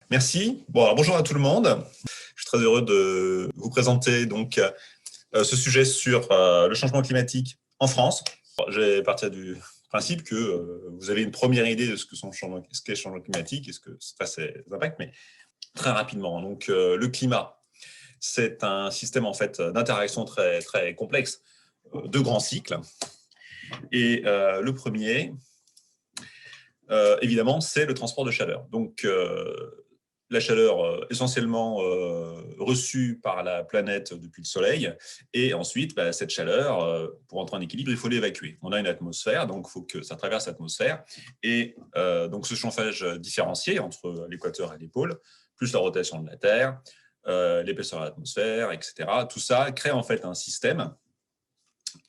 Merci. Bon, alors bonjour à tout le monde. Je suis très heureux de vous présenter donc ce sujet sur le changement climatique en France. Je vais partir du principe que vous avez une première idée de ce qu'est le changement climatique et ce que ça ses impacts, mais très rapidement. Donc, le climat, c'est un système en fait d'interaction très très complexe, de grands cycles. Et le premier, évidemment, c'est le transport de chaleur. Donc, la chaleur essentiellement reçue par la planète depuis le Soleil. Et ensuite, cette chaleur, pour entrer en équilibre, il faut l'évacuer. On a une atmosphère, donc il faut que ça traverse l'atmosphère. Et donc ce chauffage différencié entre l'équateur et les pôles, plus la rotation de la Terre, l'épaisseur de l'atmosphère, etc., tout ça crée en fait un système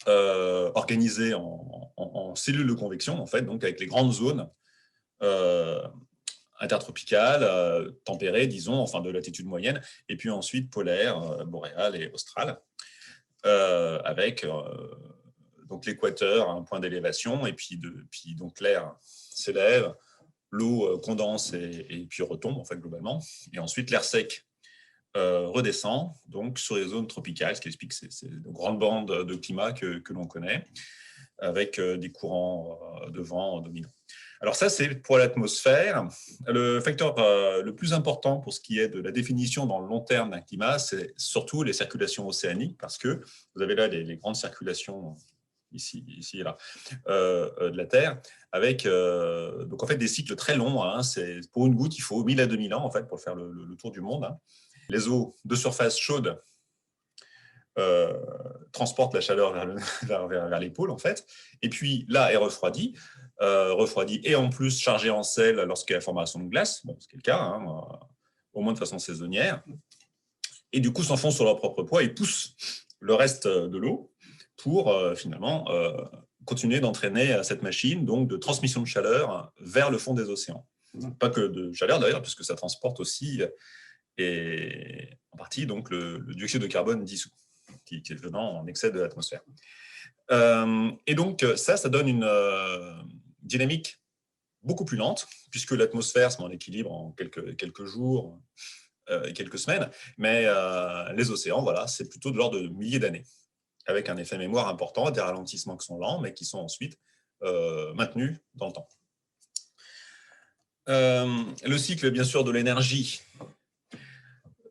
organisé en cellules de convection, en fait, donc avec les grandes zones intertropicales, tempérées, disons, enfin de latitude moyenne, et puis ensuite polaire, boréale et australe, avec donc l'équateur, un point d'élévation, et puis donc l'air s'élève, l'eau condense et puis retombe en fait globalement, et ensuite l'air sec redescend donc sur les zones tropicales, ce qui explique ces grandes bandes de climat que l'on connaît, avec des courants de vent dominants. Alors ça, c'est pour l'atmosphère. Le facteur le plus important pour ce qui est de la définition dans le long terme d'un climat, c'est surtout les circulations océaniques, parce que vous avez là les grandes circulations ici et là de la Terre, avec donc en fait des cycles très longs. Pour une goutte, il faut 1000 à 2000 ans en fait pour faire le tour du monde. Les eaux de surface chaudes transporte la chaleur vers les pôles, en fait. Et puis là, elle refroidit et en plus chargée en sel lorsqu'il y a la formation de glace, bon, ce qui est le cas, au moins de façon saisonnière. Et du coup, s'enfoncent sur leur propre poids et poussent le reste de l'eau pour finalement continuer d'entraîner cette machine donc de transmission de chaleur vers le fond des océans. Pas que de chaleur d'ailleurs, puisque ça transporte aussi et en partie donc le dioxyde de carbone dissous, qui est venant en excès de l'atmosphère. Et donc ça donne une dynamique beaucoup plus lente, puisque l'atmosphère se met en équilibre en quelques jours et quelques semaines, mais les océans, voilà, c'est plutôt de l'ordre de milliers d'années, avec un effet mémoire important, des ralentissements qui sont lents, mais qui sont ensuite maintenus dans le temps. Le cycle, bien sûr, de l'énergie,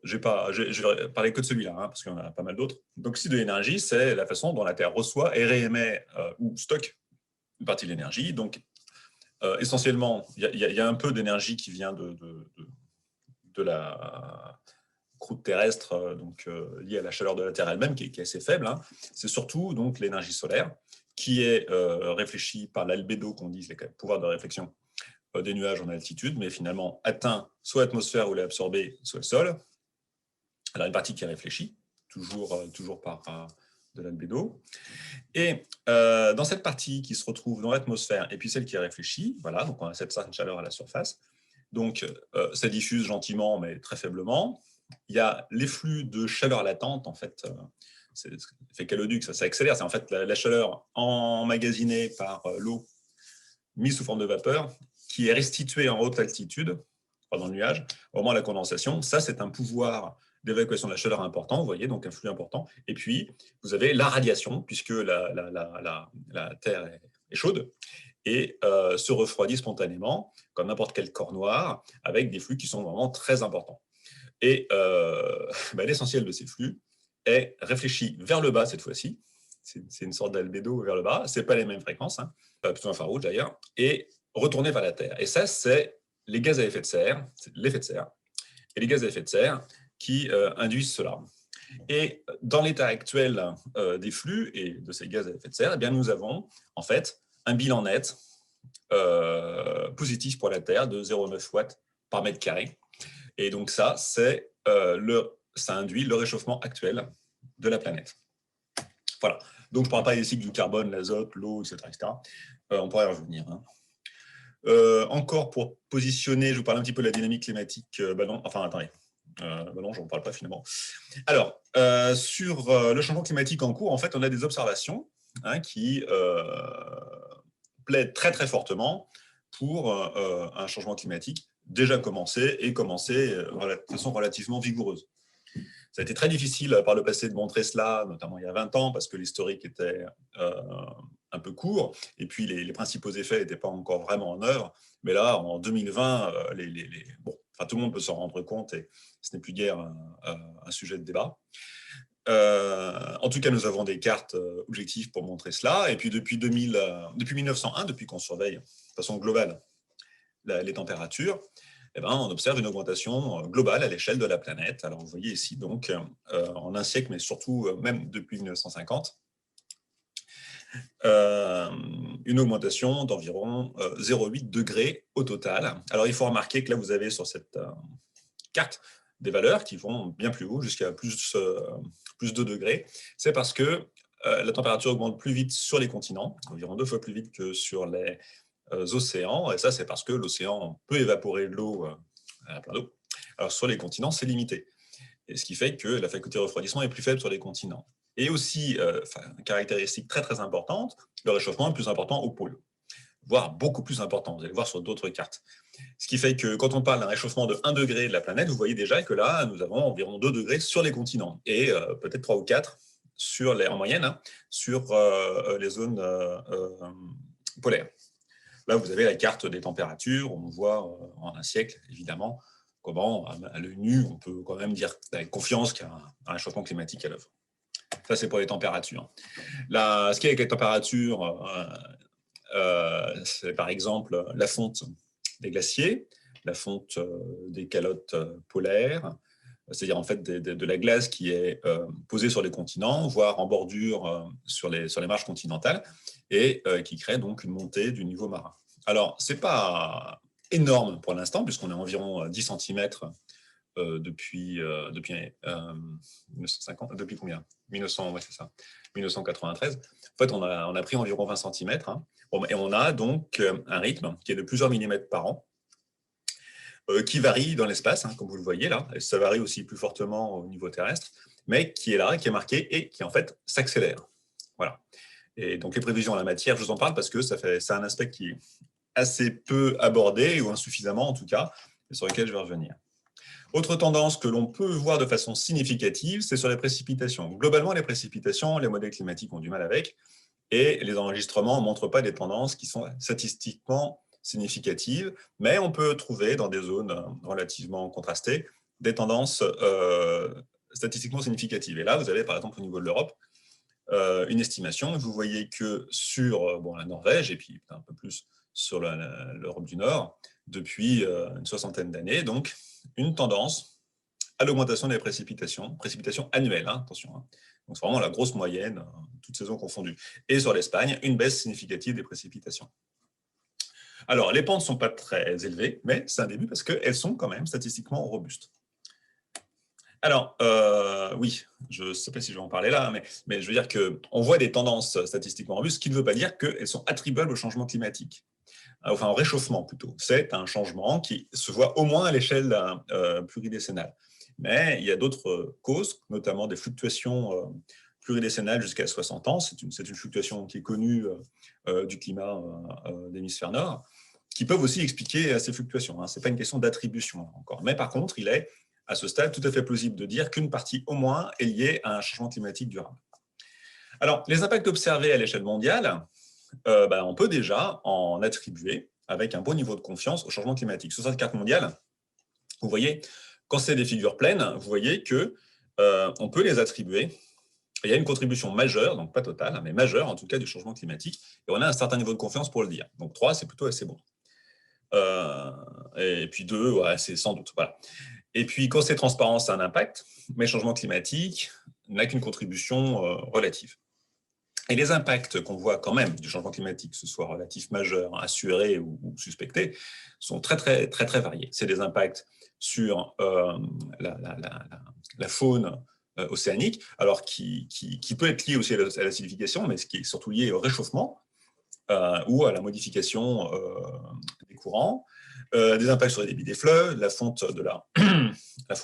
je vais parler que de celui-là, parce qu'il y en a pas mal d'autres. Donc, cycle de l'énergie, c'est la façon dont la Terre reçoit et réémet ou stocke une partie de l'énergie. Donc, essentiellement, il y a un peu d'énergie qui vient de la croûte terrestre, donc liée à la chaleur de la Terre elle-même, qui est assez faible. C'est surtout donc l'énergie solaire qui est réfléchie par l'albédo, qu'on dit, les pouvoirs de réflexion des nuages en altitude, mais finalement atteint soit l'atmosphère où elle est absorbée, soit le sol. Alors, une partie qui est réfléchie, toujours par de l'albédo. Et dans cette partie qui se retrouve dans l'atmosphère et puis celle qui est réfléchie, voilà, donc on a cette certaine chaleur à la surface. Donc, ça diffuse gentiment, mais très faiblement. Il y a les flux de chaleur latente, en fait. C'est l'effet caloduc, ça accélère. C'est en fait la chaleur emmagasinée par l'eau mise sous forme de vapeur qui est restituée en haute altitude, dans le nuage, au moment de la condensation. Ça, c'est un pouvoir d'évacuation de la chaleur important, vous voyez, donc un flux important. Et puis, vous avez la radiation, puisque la Terre est chaude, et se refroidit spontanément, comme n'importe quel corps noir, avec des flux qui sont vraiment très importants. Et l'essentiel de ces flux est réfléchi vers le bas cette fois-ci. C'est une sorte d'albédo vers le bas. Ce n'est pas les mêmes fréquences, plutôt infrarouge d'ailleurs, et retourné vers la Terre. Et ça, c'est les gaz à effet de serre, l'effet de serre, et les gaz à effet de serre qui induisent cela. Et dans l'état actuel des flux et de ces gaz à effet de serre, eh bien, nous avons en fait un bilan net positif pour la Terre de 0,9 watts par mètre carré. Et donc ça induit le réchauffement actuel de la planète. Voilà. Donc je ne parle pas des cycles du carbone, l'azote, l'eau, etc. On pourrait y revenir. Encore pour positionner, je vous parle un petit peu de la dynamique climatique. Non, attendez. Non, je n'en parle pas finalement. Alors, sur le changement climatique en cours, en fait, on a des observations qui plaident très très fortement pour un changement climatique déjà commencé et commencé de façon relativement vigoureuse. Ça a été très difficile par le passé de montrer cela, notamment il y a 20 ans, parce que l'historique était un peu court, et puis les principaux effets n'étaient pas encore vraiment en œuvre. Mais là, en 2020, tout le monde peut s'en rendre compte, et ce n'est plus guère un sujet de débat. En tout cas, nous avons des cartes objectives pour montrer cela. Et puis depuis 1901, depuis qu'on surveille de façon globale les températures, on observe une augmentation globale à l'échelle de la planète. Alors vous voyez ici donc en un siècle, mais surtout même depuis 1950, une augmentation d'environ 0,8 degrés au total. Alors il faut remarquer que là vous avez sur cette carte des valeurs qui vont bien plus haut, jusqu'à plus 2 degrés. C'est parce que la température augmente plus vite sur les continents, environ 2 fois plus vite que sur les océans, et ça c'est parce que l'océan peut évaporer de l'eau à plein d'eau. Alors sur les continents, c'est limité, et ce qui fait que la faculté de refroidissement est plus faible sur les continents. Et aussi, une caractéristique très très importante, le réchauffement est plus important aux pôles, voire beaucoup plus important, vous allez voir sur d'autres cartes. Ce qui fait que quand on parle d'un réchauffement de 1 degré de la planète, vous voyez déjà que là, nous avons environ 2 degrés sur les continents, et peut-être 3 ou 4 en moyenne, hein, sur les zones polaires. Là, vous avez la carte des températures. On voit en un siècle, évidemment, comment, à l'œil nu, on peut quand même dire avec confiance qu'il y a un réchauffement climatique à l'œuvre. Ça, c'est pour les températures. Là, ce qui est avec les températures, c'est par exemple la fonte des glaciers, la fonte des calottes polaires, c'est-à-dire en fait de la glace qui est posée sur les continents, voire en bordure sur les marges continentales, et qui crée donc une montée du niveau marin. Alors, ce n'est pas énorme pour l'instant, puisqu'on est environ 10 cm depuis 1950, depuis combien 1900, ouais, c'est ça, 1993. En fait, on a pris environ 20 cm, hein, et on a donc un rythme qui est de plusieurs millimètres par an, qui varie dans l'espace, hein, comme vous le voyez là, et ça varie aussi plus fortement au niveau terrestre, mais qui est là, qui est marqué et qui en fait s'accélère. Voilà. Et donc les prévisions en la matière, je vous en parle parce que c'est un aspect qui est assez peu abordé, ou insuffisamment en tout cas, et sur lequel je vais revenir. Autre tendance que l'on peut voir de façon significative, c'est sur les précipitations. Globalement, les précipitations, les modèles climatiques ont du mal avec, et les enregistrements ne montrent pas des tendances qui sont statistiquement significatives, mais on peut trouver dans des zones relativement contrastées des tendances statistiquement significatives. Et là, vous avez par exemple au niveau de l'Europe une estimation. Vous voyez que sur la Norvège, et puis un peu plus sur l'Europe du Nord, depuis une soixantaine d'années, donc une tendance à l'augmentation des précipitations annuelles, hein, attention. Hein. Donc c'est vraiment la grosse moyenne, toutes saisons confondues. Et sur l'Espagne, une baisse significative des précipitations. Alors, les pentes ne sont pas très élevées, mais c'est un début parce qu'elles sont quand même statistiquement robustes. Alors, oui, je ne sais pas si je vais en parler là, mais je veux dire qu'on voit des tendances statistiquement robustes, ce qui ne veut pas dire qu'elles sont attribuables au changement climatique. Enfin, au réchauffement plutôt. C'est un changement qui se voit au moins à l'échelle pluridécennale. Mais il y a d'autres causes, notamment des fluctuations pluridécennales jusqu'à 60 ans. C'est une fluctuation qui est connue du climat d'hémisphère nord, qui peuvent aussi expliquer ces fluctuations. Hein. Ce n'est pas une question d'attribution encore. Mais par contre, il est à ce stade tout à fait plausible de dire qu'une partie au moins est liée à un changement climatique durable. Alors, les impacts observés à l'échelle mondiale, on peut déjà en attribuer avec un bon niveau de confiance au changement climatique. Sur cette carte mondiale, vous voyez, quand c'est des figures pleines, vous voyez qu'on peut les attribuer. Il y a une contribution majeure, donc pas totale, mais majeure en tout cas du changement climatique, et on a un certain niveau de confiance pour le dire. Donc 3, c'est plutôt assez bon. Et puis 2, ouais, c'est sans doute. Voilà. Et puis quand c'est transparent, c'est un impact, mais le changement climatique n'a qu'une contribution relative. Et les impacts qu'on voit quand même du changement climatique, que ce soit relatif majeur, assuré ou suspecté, sont très, très, très, très variés. C'est des impacts sur la faune océanique, alors qui peut être lié aussi à l'acidification, mais ce qui est surtout lié au réchauffement ou à la modification des courants, des impacts sur les débits des fleuves, la fonte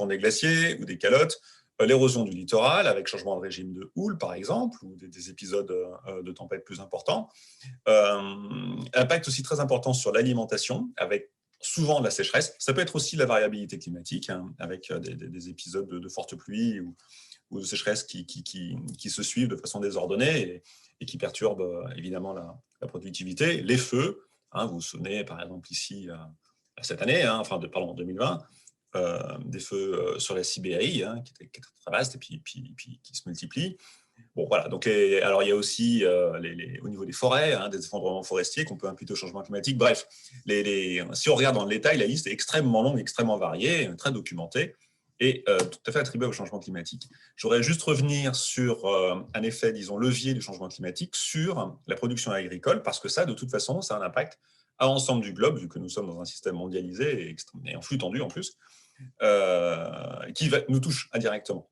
des glaciers ou des calottes, l'érosion du littoral avec changement de régime de houle, par exemple, ou des épisodes de tempête plus importants. Impact aussi très important sur l'alimentation, avec souvent de la sécheresse. Ça peut être aussi de la variabilité climatique, hein, avec des épisodes de fortes pluies ou de sécheresse qui se suivent de façon désordonnée et qui perturbent évidemment la productivité. Les feux, hein, vous vous souvenez par exemple ici, cette année, hein, pardon, 2020, des feux sur la Sibérie, hein, qui étaient très vastes et puis qui se multiplient. Bon, voilà. Donc, alors, il y a aussi au niveau des forêts, hein, des effondrements forestiers qu'on peut imputer au changement climatique. Bref, si on regarde dans le détail, la liste est extrêmement longue, extrêmement variée, très documentée et tout à fait attribuée au changement climatique. Je voudrais juste revenir sur un effet, disons, levier du changement climatique sur la production agricole, parce que ça, de toute façon, ça a un impact à l'ensemble du globe, vu que nous sommes dans un système mondialisé et en flux tendu en plus, qui nous touche indirectement.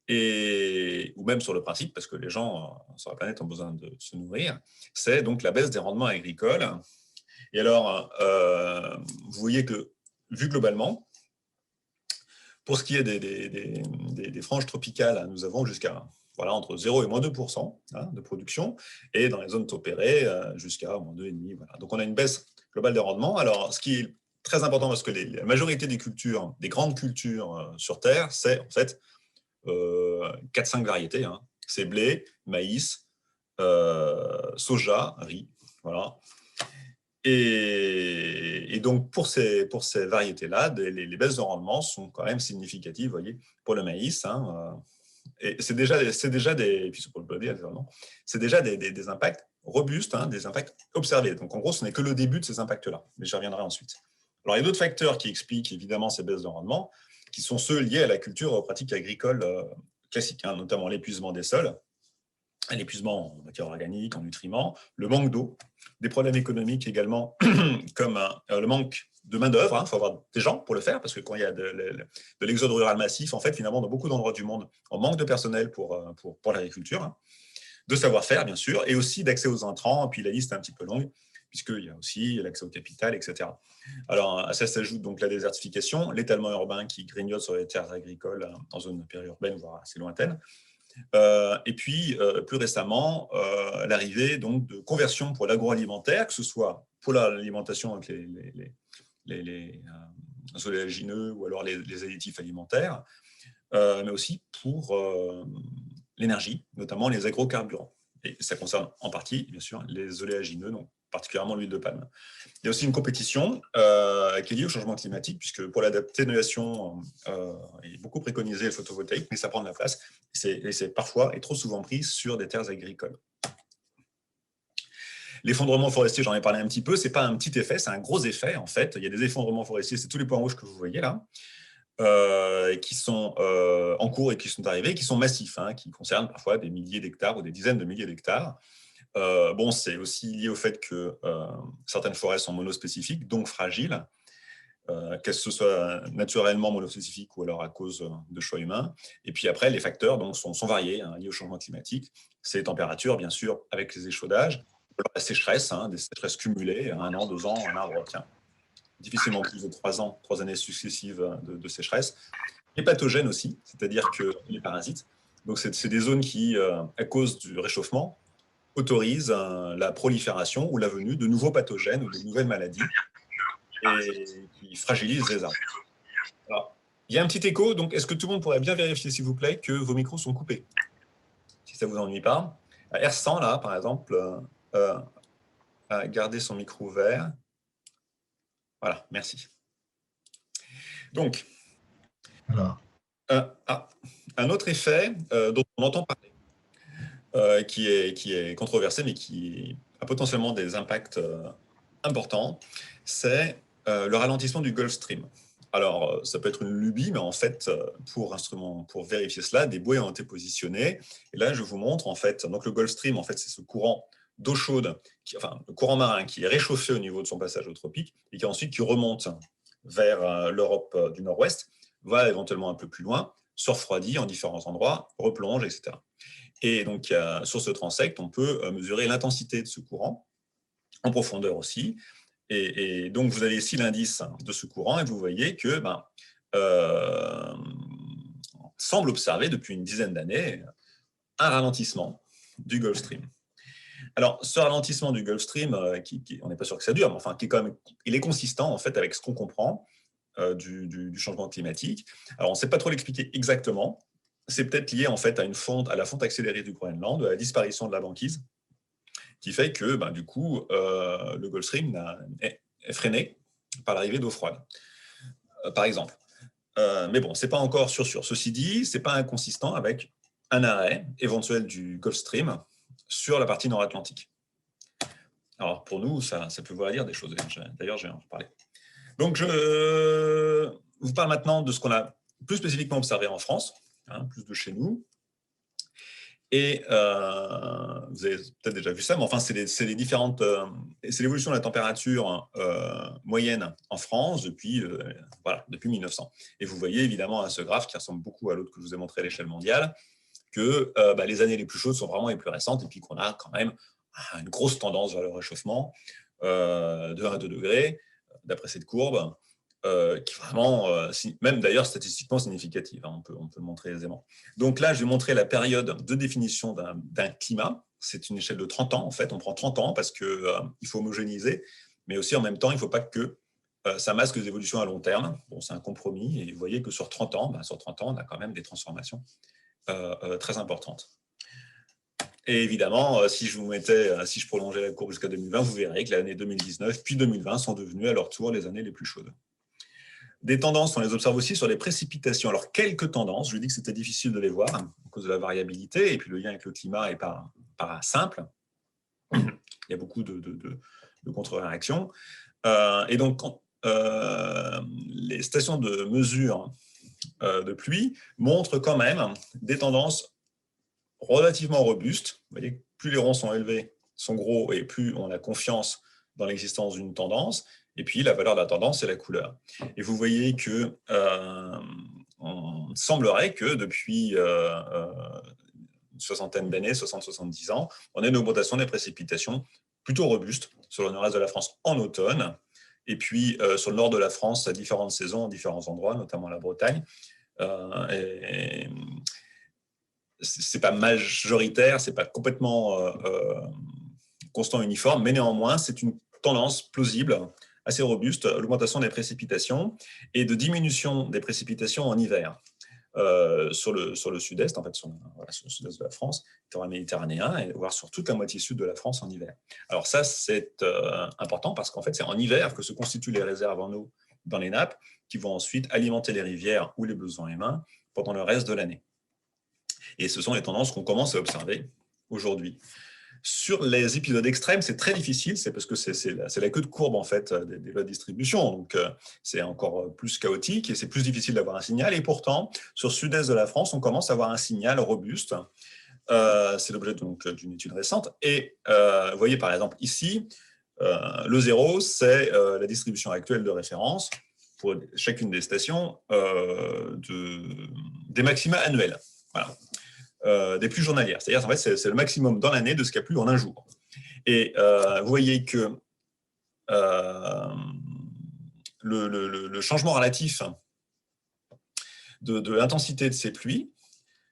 Ou même sur le principe, parce que les gens sur la planète ont besoin de se nourrir, c'est donc la baisse des rendements agricoles. Et alors, vous voyez que, vu globalement, pour ce qui est des franges tropicales, nous avons jusqu'à entre 0 et moins 2% de production, et dans les zones tempérées, jusqu'à moins 2,5%. Voilà. Donc, on a une baisse globale des rendements. Alors, ce qui est très important, parce que la majorité des cultures, des grandes cultures sur Terre, c'est en fait 4-5 variétés. Hein. C'est blé, maïs, soja, riz. Voilà. Et donc, pour ces variétés-là, les baisses de rendement sont quand même significatives, vous voyez, pour le maïs. Hein, et c'est déjà et puis pour le blé, c'est déjà des impacts robustes, hein, des impacts observés. Donc, en gros, ce n'est que le début de ces impacts-là. Mais j'y reviendrai ensuite. Alors, il y a d'autres facteurs qui expliquent évidemment ces baisses de rendement, qui sont ceux liés à la culture aux pratiques agricoles classiques, hein, notamment l'épuisement des sols, l'épuisement en matière organique, en nutriments, le manque d'eau, des problèmes économiques également, comme le manque de main-d'œuvre. Il faut avoir des gens pour le faire, parce que quand il y a de l'exode rural massif, en fait, finalement, dans beaucoup d'endroits du monde, on manque de personnel pour l'agriculture, hein, de savoir-faire, bien sûr, et aussi d'accès aux intrants. Et puis la liste est un petit peu longue, puisqu'il y a aussi l'accès au capital, etc. Alors, à ça s'ajoute donc la désertification, l'étalement urbain qui grignote sur les terres agricoles en zone périurbaine, voire assez lointaine. Et puis, plus récemment, l'arrivée donc de conversion pour l'agroalimentaire, que ce soit pour l'alimentation avec les oléagineux ou alors les additifs alimentaires, mais aussi pour l'énergie, notamment les agrocarburants. Et ça concerne en partie, bien sûr, les oléagineux, donc particulièrement l'huile de palme. Il y a aussi une compétition qui est liée au changement climatique, puisque pour l'atténuation, il est beaucoup préconisé le photovoltaïque, mais ça prend de la place, et c'est parfois et trop souvent pris sur des terres agricoles. L'effondrement forestier, j'en ai parlé un petit peu, ce n'est pas un petit effet, c'est un gros effet en fait. Il y a des effondrements forestiers, c'est tous les points rouges que vous voyez là, qui sont en cours et qui sont arrivés, qui sont massifs, hein, qui concernent parfois des milliers d'hectares ou des dizaines de milliers d'hectares. Bon, c'est aussi lié au fait que certaines forêts sont monospécifiques, donc fragiles, qu'elles soient naturellement monospécifiques ou alors à cause de choix humains. Et puis après, les facteurs donc, sont variés, hein, liés au changement climatique. C'est les températures, bien sûr, avec les échaudages, la sécheresse, hein, des sécheresses cumulées, 1 an, 2 ans, un arbre, tiens, difficilement plus de 3 années successives de sécheresse. Les pathogènes aussi, c'est-à-dire que les parasites. Donc, c'est des zones qui, à cause du réchauffement, autorise la prolifération ou la venue de nouveaux pathogènes ou de nouvelles maladies et qui fragilisent les arbres. Alors, il y a un petit écho, donc est-ce que tout le monde pourrait bien vérifier, s'il vous plaît, que vos micros sont coupés? Si ça ne vous ennuie pas. R100, là, par exemple, garder son micro ouvert. Voilà, merci. Donc, un autre effet dont on entend parler, qui est controversé, mais qui a potentiellement des impacts importants, c'est le ralentissement du Gulf Stream. Alors, ça peut être une lubie, mais en fait, pour vérifier cela, des buoys ont été positionnés. Et là, je vous montre, en fait, donc le Gulf Stream, en fait, c'est ce courant d'eau chaude, le courant marin qui est réchauffé au niveau de son passage au tropique et qui remonte vers l'Europe du Nord-Ouest, va éventuellement un peu plus loin, se refroidit en différents endroits, replonge, etc. Et donc, sur ce transect, on peut mesurer l'intensité de ce courant, en profondeur aussi. Et donc, vous avez ici l'indice de ce courant et vous voyez que semble observer depuis une dizaine d'années un ralentissement du Gulf Stream. Alors, ce ralentissement du Gulf Stream, on n'est pas sûr que ça dure, mais enfin, il est consistant en fait avec ce qu'on comprend du changement climatique. Alors, on ne sait pas trop l'expliquer exactement. C'est peut-être lié en fait à la fonte accélérée du Groenland, à la disparition de la banquise, qui fait que du coup, le Gulf Stream est freiné par l'arrivée d'eau froide, par exemple. Mais bon, c'est pas encore sûr. Ceci dit, c'est pas inconsistant avec un arrêt éventuel du Gulf Stream sur la partie nord-atlantique. Alors pour nous, ça peut vouloir dire des choses. D'ailleurs, je vais en parler. Donc je vous parle maintenant de ce qu'on a plus spécifiquement observé en France, plus de chez nous. Et vous avez peut-être déjà vu ça, mais enfin, c'est l'évolution de la température moyenne en France depuis 1900. Et vous voyez évidemment à ce graphe qui ressemble beaucoup à l'autre que je vous ai montré à l'échelle mondiale, que les années les plus chaudes sont vraiment les plus récentes, et puis qu'on a quand même une grosse tendance vers le réchauffement de 1 à 2 degrés, d'après cette courbe, qui est vraiment, même d'ailleurs statistiquement significative, on peut le montrer aisément. Donc là, je vais montrer la période de définition d'un climat. C'est une échelle de 30 ans, en fait. On prend 30 ans parce qu'il faut homogénéiser, mais aussi en même temps, il ne faut pas que ça masque les évolutions à long terme. Bon, c'est un compromis, et vous voyez que sur 30 ans, on a quand même des transformations très importantes. Et évidemment, si je prolongeais la courbe jusqu'à 2020, vous verrez que l'année 2019 puis 2020 sont devenues à leur tour les années les plus chaudes. Des tendances, on les observe aussi sur les précipitations. Alors, quelques tendances, je vous ai dit que c'était difficile de les voir à cause de la variabilité, et puis le lien avec le climat n'est pas simple. Il y a beaucoup de contre-réactions. Et donc, les stations de mesure de pluie montrent quand même des tendances relativement robustes. Vous voyez, plus les ronds sont élevés, sont gros, et plus on a confiance dans l'existence d'une tendance. Et puis, la valeur de la tendance, c'est la couleur. Et vous voyez que on semblerait que depuis une soixantaine d'années, 60-70 ans, on a une augmentation des précipitations plutôt robuste sur le nord-est de la France en automne, et puis sur le nord de la France à différentes saisons, à différents endroits, notamment la Bretagne. C'est pas majoritaire, c'est pas complètement constant uniforme, mais néanmoins, c'est une tendance plausible, assez robuste, l'augmentation des précipitations et de diminution des précipitations en hiver. Sur le sud-est, en fait, sur le sud-est de la France, littoral méditerranéen, et voire sur toute la moitié sud de la France en hiver. Alors ça, c'est important parce qu'en fait, c'est en hiver que se constituent les réserves en eau dans les nappes qui vont ensuite alimenter les rivières ou les besoins humains pendant le reste de l'année. Et ce sont les tendances qu'on commence à observer aujourd'hui. Sur les épisodes extrêmes, c'est très difficile, c'est parce que c'est la queue de courbe en fait des lois de distribution, donc c'est encore plus chaotique et c'est plus difficile d'avoir un signal. Et pourtant, sur le sud-est de la France, on commence à avoir un signal robuste. C'est l'objet d'une étude récente. Et vous voyez par exemple ici, le 0, c'est la distribution actuelle de référence pour chacune des stations des maxima annuels. Voilà. Des pluies journalières. C'est-à-dire, en fait, c'est le maximum dans l'année de ce qu'il y a plu en un jour. Et vous voyez que le changement relatif de l'intensité de ces pluies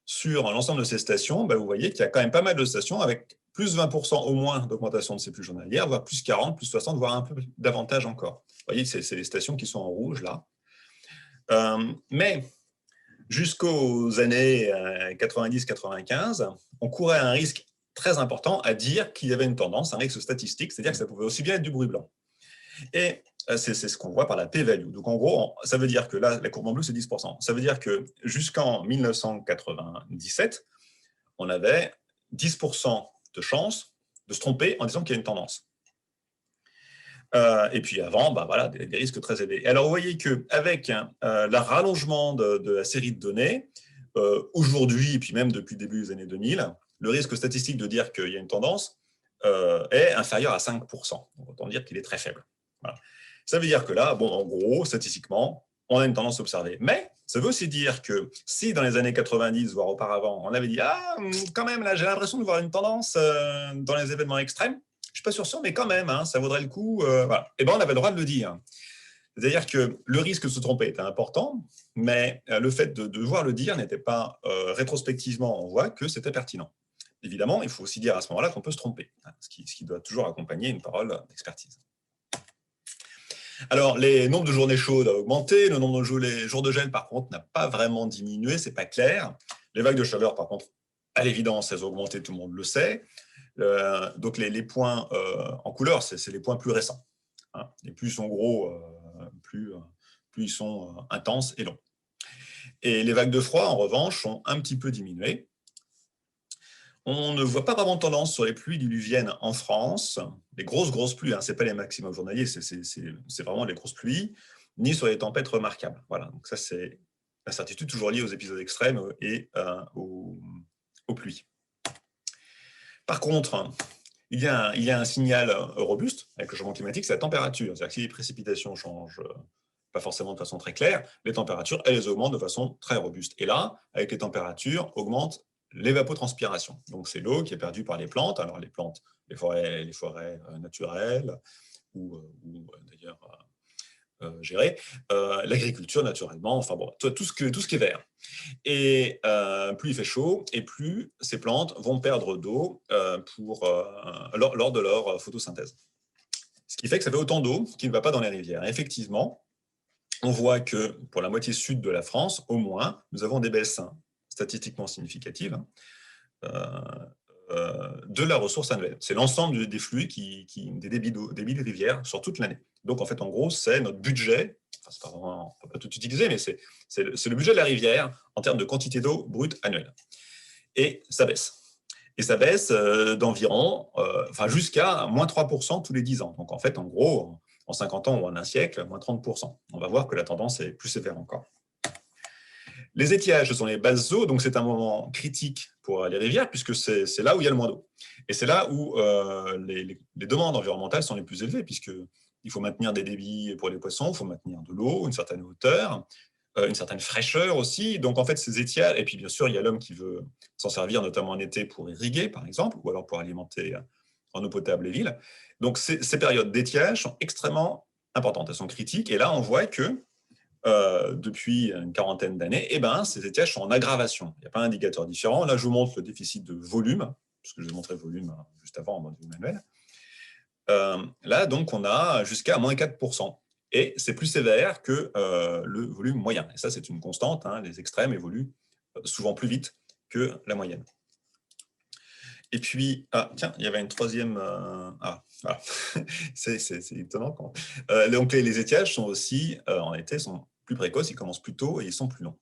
sur l'ensemble de ces stations, vous voyez qu'il y a quand même pas mal de stations avec plus 20% au moins d'augmentation de ces pluies journalières, voire plus 40, plus 60, voire un peu davantage encore. Vous voyez, c'est les stations qui sont en rouge, là. Mais jusqu'aux années 90-95, on courait un risque très important à dire qu'il y avait une tendance, un risque statistique, c'est-à-dire que ça pouvait aussi bien être du bruit blanc. Et c'est ce qu'on voit par la p-value. Donc en gros, ça veut dire que là, la courbe en bleu, c'est 10%. Ça veut dire que jusqu'en 1997, on avait 10% de chance de se tromper en disant qu'il y a une tendance. Et puis avant, voilà, des risques très élevés. Alors vous voyez qu'avec le rallongement de la série de données, aujourd'hui, et puis même depuis le début des années 2000, le risque statistique de dire qu'il y a une tendance est inférieur à 5%. Autant dire qu'il est très faible. Voilà. Ça veut dire que là, en gros, statistiquement, on a une tendance observée. Mais ça veut aussi dire que si dans les années 90, voire auparavant, on avait dit « Ah, quand même, là, j'ai l'impression de voir une tendance dans les événements extrêmes », je ne suis pas sûr, mais quand même, ça vaudrait le coup. Voilà. Et on avait le droit de le dire. C'est-à-dire que le risque de se tromper était important, mais le fait de devoir le dire n'était pas rétrospectivement, on voit que c'était pertinent. évidemment, il faut aussi dire à ce moment-là qu'on peut se tromper, hein, ce qui doit toujours accompagner une parole d'expertise. Alors, les nombres de journées chaudes ont augmenté, le nombre de jours de gel, par contre, n'a pas vraiment diminué, c'est pas clair. Les vagues de chaleur, par contre, à l'évidence, elles ont augmenté, tout le monde le sait. Donc, les points en couleur, c'est les points plus récents. Hein. Et plus ils sont gros, plus ils sont intenses et longs. Et les vagues de froid, en revanche, ont un petit peu diminué. On ne voit pas vraiment de tendance sur les pluies diluviennes en France, les grosses pluies, hein, ce n'est pas les maximums journaliers, c'est vraiment les grosses pluies, ni sur les tempêtes remarquables. Voilà, donc ça c'est l'incertitude toujours liée aux épisodes extrêmes et aux pluies. Par contre, il y a un signal robuste avec le changement climatique, c'est la température. C'est-à-dire que si les précipitations changent pas forcément de façon très claire, les températures, elles augmentent de façon très robuste. Et là, avec les températures, augmentent l'évapotranspiration. Donc, c'est l'eau qui est perdue par les plantes. Alors, les plantes, les forêts naturelles ou d'ailleurs gérées, l'agriculture naturellement, enfin bon, tout ce qui est vert. Et plus il fait chaud, et plus ces plantes vont perdre d'eau lors de leur photosynthèse. Ce qui fait que ça fait autant d'eau qui ne va pas dans les rivières. Et effectivement, on voit que pour la moitié sud de la France, au moins, nous avons des baisses statistiquement significatives de la ressource annuelle. C'est l'ensemble des flux, des débits de rivières sur toute l'année. Donc, en fait, en gros, c'est notre budget, enfin, on ne peut pas tout utiliser, mais c'est le budget de la rivière en termes de quantité d'eau brute annuelle. Et ça baisse. Et ça baisse d'environ, jusqu'à moins 3% tous les 10 ans. Donc, en fait, en gros, en 50 ans ou en un siècle, moins 30%. On va voir que la tendance est plus sévère encore. Les étiages, ce sont les basses eaux, donc c'est un moment critique pour les rivières, puisque c'est là où il y a le moins d'eau. Et c'est là où les demandes environnementales sont les plus élevées, puisqu'il faut maintenir des débits pour les poissons, il faut maintenir de l'eau, une certaine hauteur, une certaine fraîcheur aussi. Donc en fait, ces étiages, et puis bien sûr, il y a l'homme qui veut s'en servir, notamment en été, pour irriguer, par exemple, ou alors pour alimenter en eau potable les villes. Donc ces périodes d'étiage sont extrêmement importantes, elles sont critiques, et là, on voit que depuis une quarantaine d'années, ces étiages sont en aggravation. Il n'y a pas un indicateur différent. Là, je vous montre le déficit de volume, puisque je vous ai montré le volume juste avant en mode manuel. Là, donc, on a jusqu'à moins 4%. Et c'est plus sévère que le volume moyen. Et ça, c'est une constante. Hein, les extrêmes évoluent souvent plus vite que la moyenne. Et puis, tiens, il y avait une troisième... voilà. c'est étonnant. Donc, les étiages sont aussi, en été, sont plus précoces, ils commencent plus tôt et ils sont plus longs.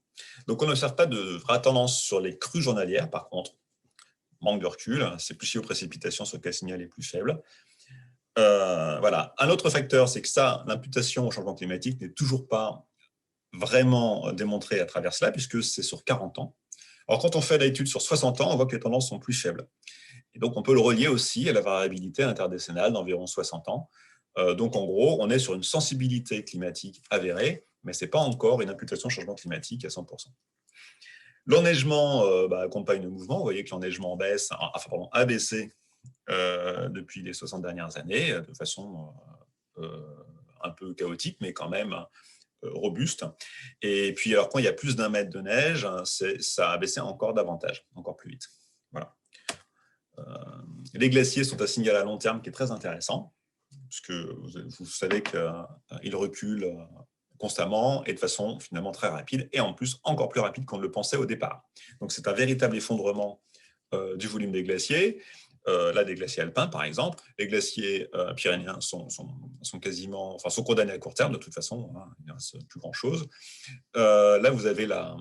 Donc, on n'observe pas de vraie tendance sur les crues journalières, par contre. Manque de recul, c'est plus lié aux précipitations sur lequel le signal est plus faible. Voilà. Un autre facteur, c'est que l'imputation au changement climatique n'est toujours pas vraiment démontrée à travers cela, puisque c'est sur 40 ans. Alors, quand on fait l'étude sur 60 ans, on voit que les tendances sont plus faibles. Et donc, on peut le relier aussi à la variabilité interdécennale d'environ 60 ans. Donc, en gros, on est sur une sensibilité climatique avérée, mais ce n'est pas encore une imputation au changement climatique à 100%. L'enneigement accompagne le mouvement. Vous voyez que l'enneigement a baissé depuis les 60 dernières années, de façon un peu chaotique, mais quand même robuste. Et puis, alors, quand il y a plus d'1 mètre de neige, ça a baissé encore davantage, encore plus vite. Voilà. Les glaciers sont un signal à long terme qui est très intéressant, puisque vous savez qu'ils reculent constamment et de façon finalement très rapide, et en plus encore plus rapide qu'on ne le pensait au départ. Donc c'est un véritable effondrement du volume des glaciers. Là, des glaciers alpins, par exemple, les glaciers pyrénéens sont condamnés à court terme, de toute façon, hein, il ne reste plus grand-chose. Là, vous avez la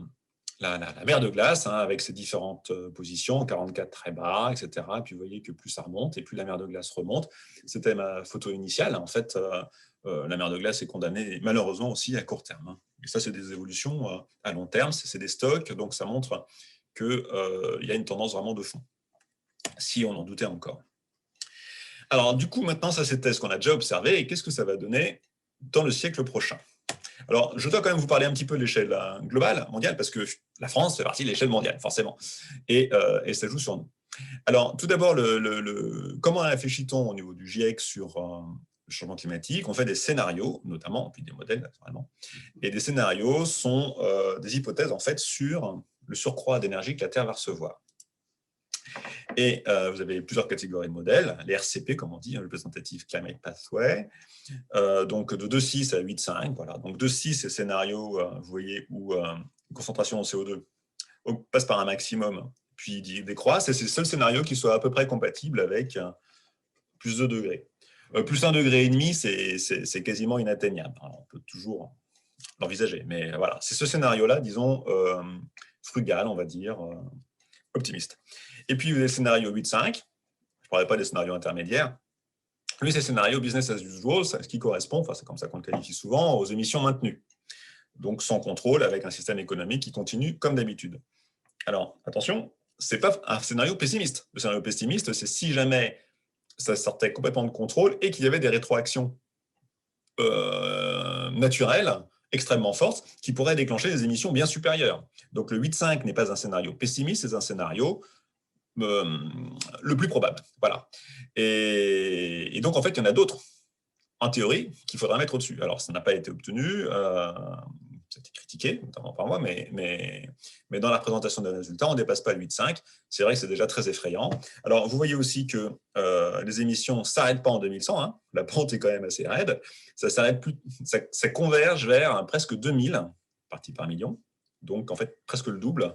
mer de glace, hein, avec ses différentes positions, 44 très bas, etc. Et puis vous voyez que plus ça remonte, et plus la mer de glace remonte. C'était ma photo initiale. En fait, la mer de glace est condamnée, malheureusement, aussi à court terme. Hein. Et ça, c'est des évolutions à long terme, c'est des stocks, donc ça montre qu'il y a une tendance vraiment de fond, si on en doutait encore. Alors, du coup, maintenant, ça, c'était ce qu'on a déjà observé, et qu'est-ce que ça va donner dans le siècle prochain? Alors, je dois quand même vous parler un petit peu de l'échelle globale, mondiale, parce que la France fait partie de l'échelle mondiale, forcément, et ça joue sur nous. Alors, tout d'abord, comment réfléchit-on au niveau du GIEC sur le changement climatique? On fait des scénarios, notamment, puis des modèles, naturellement, et des scénarios sont des hypothèses, en fait, sur le surcroît d'énergie que la Terre va recevoir. Et vous avez plusieurs catégories de modèles, les RCP, comme on dit, Representative Climate Pathway, donc de 2,6 à 8,5. Voilà. Donc 2,6, c'est le scénario, vous voyez, où une concentration en CO2 passe par un maximum, puis décroisse, et c'est le seul scénario qui soit à peu près compatible avec plus 2 degrés. Plus 1,5 degré, c'est quasiment inatteignable. Alors, on peut toujours l'envisager, mais voilà, c'est ce scénario-là, disons, frugal, on va dire, optimiste. Et puis, vous avez le scénario 8,5, je ne parlerai pas des scénarios intermédiaires. Lui, c'est le scénario business as usual, ce qui correspond, enfin, c'est comme ça qu'on le qualifie souvent, aux émissions maintenues. Donc, sans contrôle, avec un système économique qui continue comme d'habitude. Alors, attention, ce n'est pas un scénario pessimiste. Le scénario pessimiste, c'est si jamais ça sortait complètement de contrôle et qu'il y avait des rétroactions naturelles extrêmement fortes qui pourraient déclencher des émissions bien supérieures. Donc, le 8,5 n'est pas un scénario pessimiste, c'est un scénario le plus probable. Voilà. Et donc, en fait, il y en a d'autres, en théorie, qu'il faudra mettre au-dessus. Alors, ça n'a pas été obtenu, ça a été critiqué, notamment par moi, mais dans la présentation des résultats, on ne dépasse pas le 8,5. C'est vrai que c'est déjà très effrayant. Alors, vous voyez aussi que les émissions ne s'arrêtent pas en 2100. Hein. La pente est quand même assez raide. Ça converge vers presque 2000 parties par million. Donc, en fait, presque le double.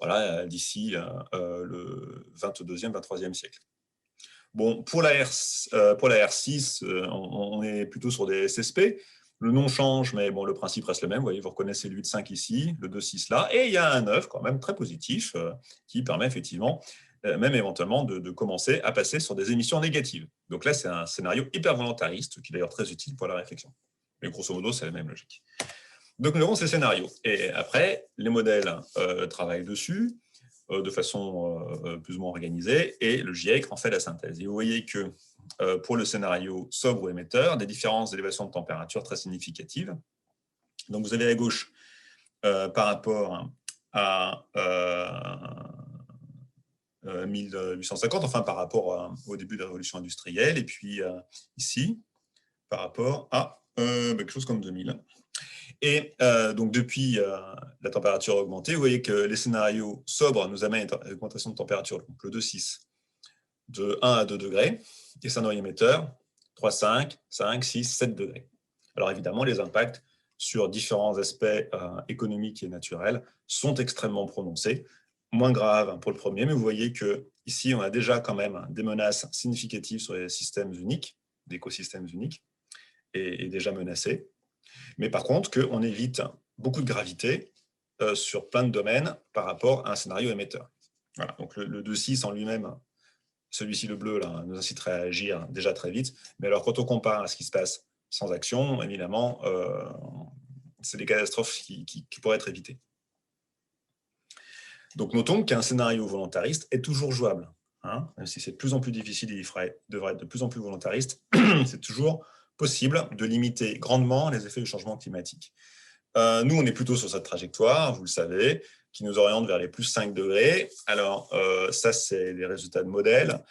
Voilà, d'ici le 22e, 23e siècle. Bon, pour la R6, on est plutôt sur des SSP. Le nom change, mais bon, le principe reste le même. Vous voyez, vous reconnaissez le 8,5 ici, le 2,6 là. Et il y a un 9 quand même très positif qui permet effectivement, même éventuellement, de commencer à passer sur des émissions négatives. Donc là, c'est un scénario hyper volontariste qui est d'ailleurs très utile pour la réflexion. Mais grosso modo, c'est la même logique. Donc, nous avons ces scénarios. Et après, les modèles travaillent dessus de façon plus ou moins organisée, et le GIEC en fait la synthèse. Et vous voyez que pour le scénario sobre ou émetteur, des différences d'élévation de température très significatives. Donc, vous avez à gauche, par rapport à 1850, enfin par rapport au début de la révolution industrielle, et puis ici, par rapport à quelque chose comme 2000. Et donc, depuis la température augmentée, vous voyez que les scénarios sobres nous amènent à une augmentation de température, donc le 2,6, de 1 à 2 degrés, et scénario émetteur, 3, 5, 5, 6, 7 degrés. Alors, évidemment, les impacts sur différents aspects économiques et naturels sont extrêmement prononcés, moins graves pour le premier, mais vous voyez qu'ici, on a déjà quand même des menaces significatives sur les systèmes uniques, d'écosystèmes uniques, et déjà menacés. Mais par contre, qu'on évite beaucoup de gravité sur plein de domaines par rapport à un scénario émetteur. Voilà, donc le 2,6 en lui-même, celui-ci le bleu, là, nous inciterait à agir déjà très vite. Mais alors, quand on compare à ce qui se passe sans action, évidemment, c'est des catastrophes qui pourraient être évitées. Donc, notons qu'un scénario volontariste est toujours jouable. Hein, même si c'est de plus en plus difficile, il devrait être de plus en plus volontariste, c'est toujours possible de limiter grandement les effets du changement climatique. Nous, on est plutôt sur cette trajectoire, vous le savez, qui nous oriente vers les plus 5 degrés. Alors, ça, c'est les résultats de modèles.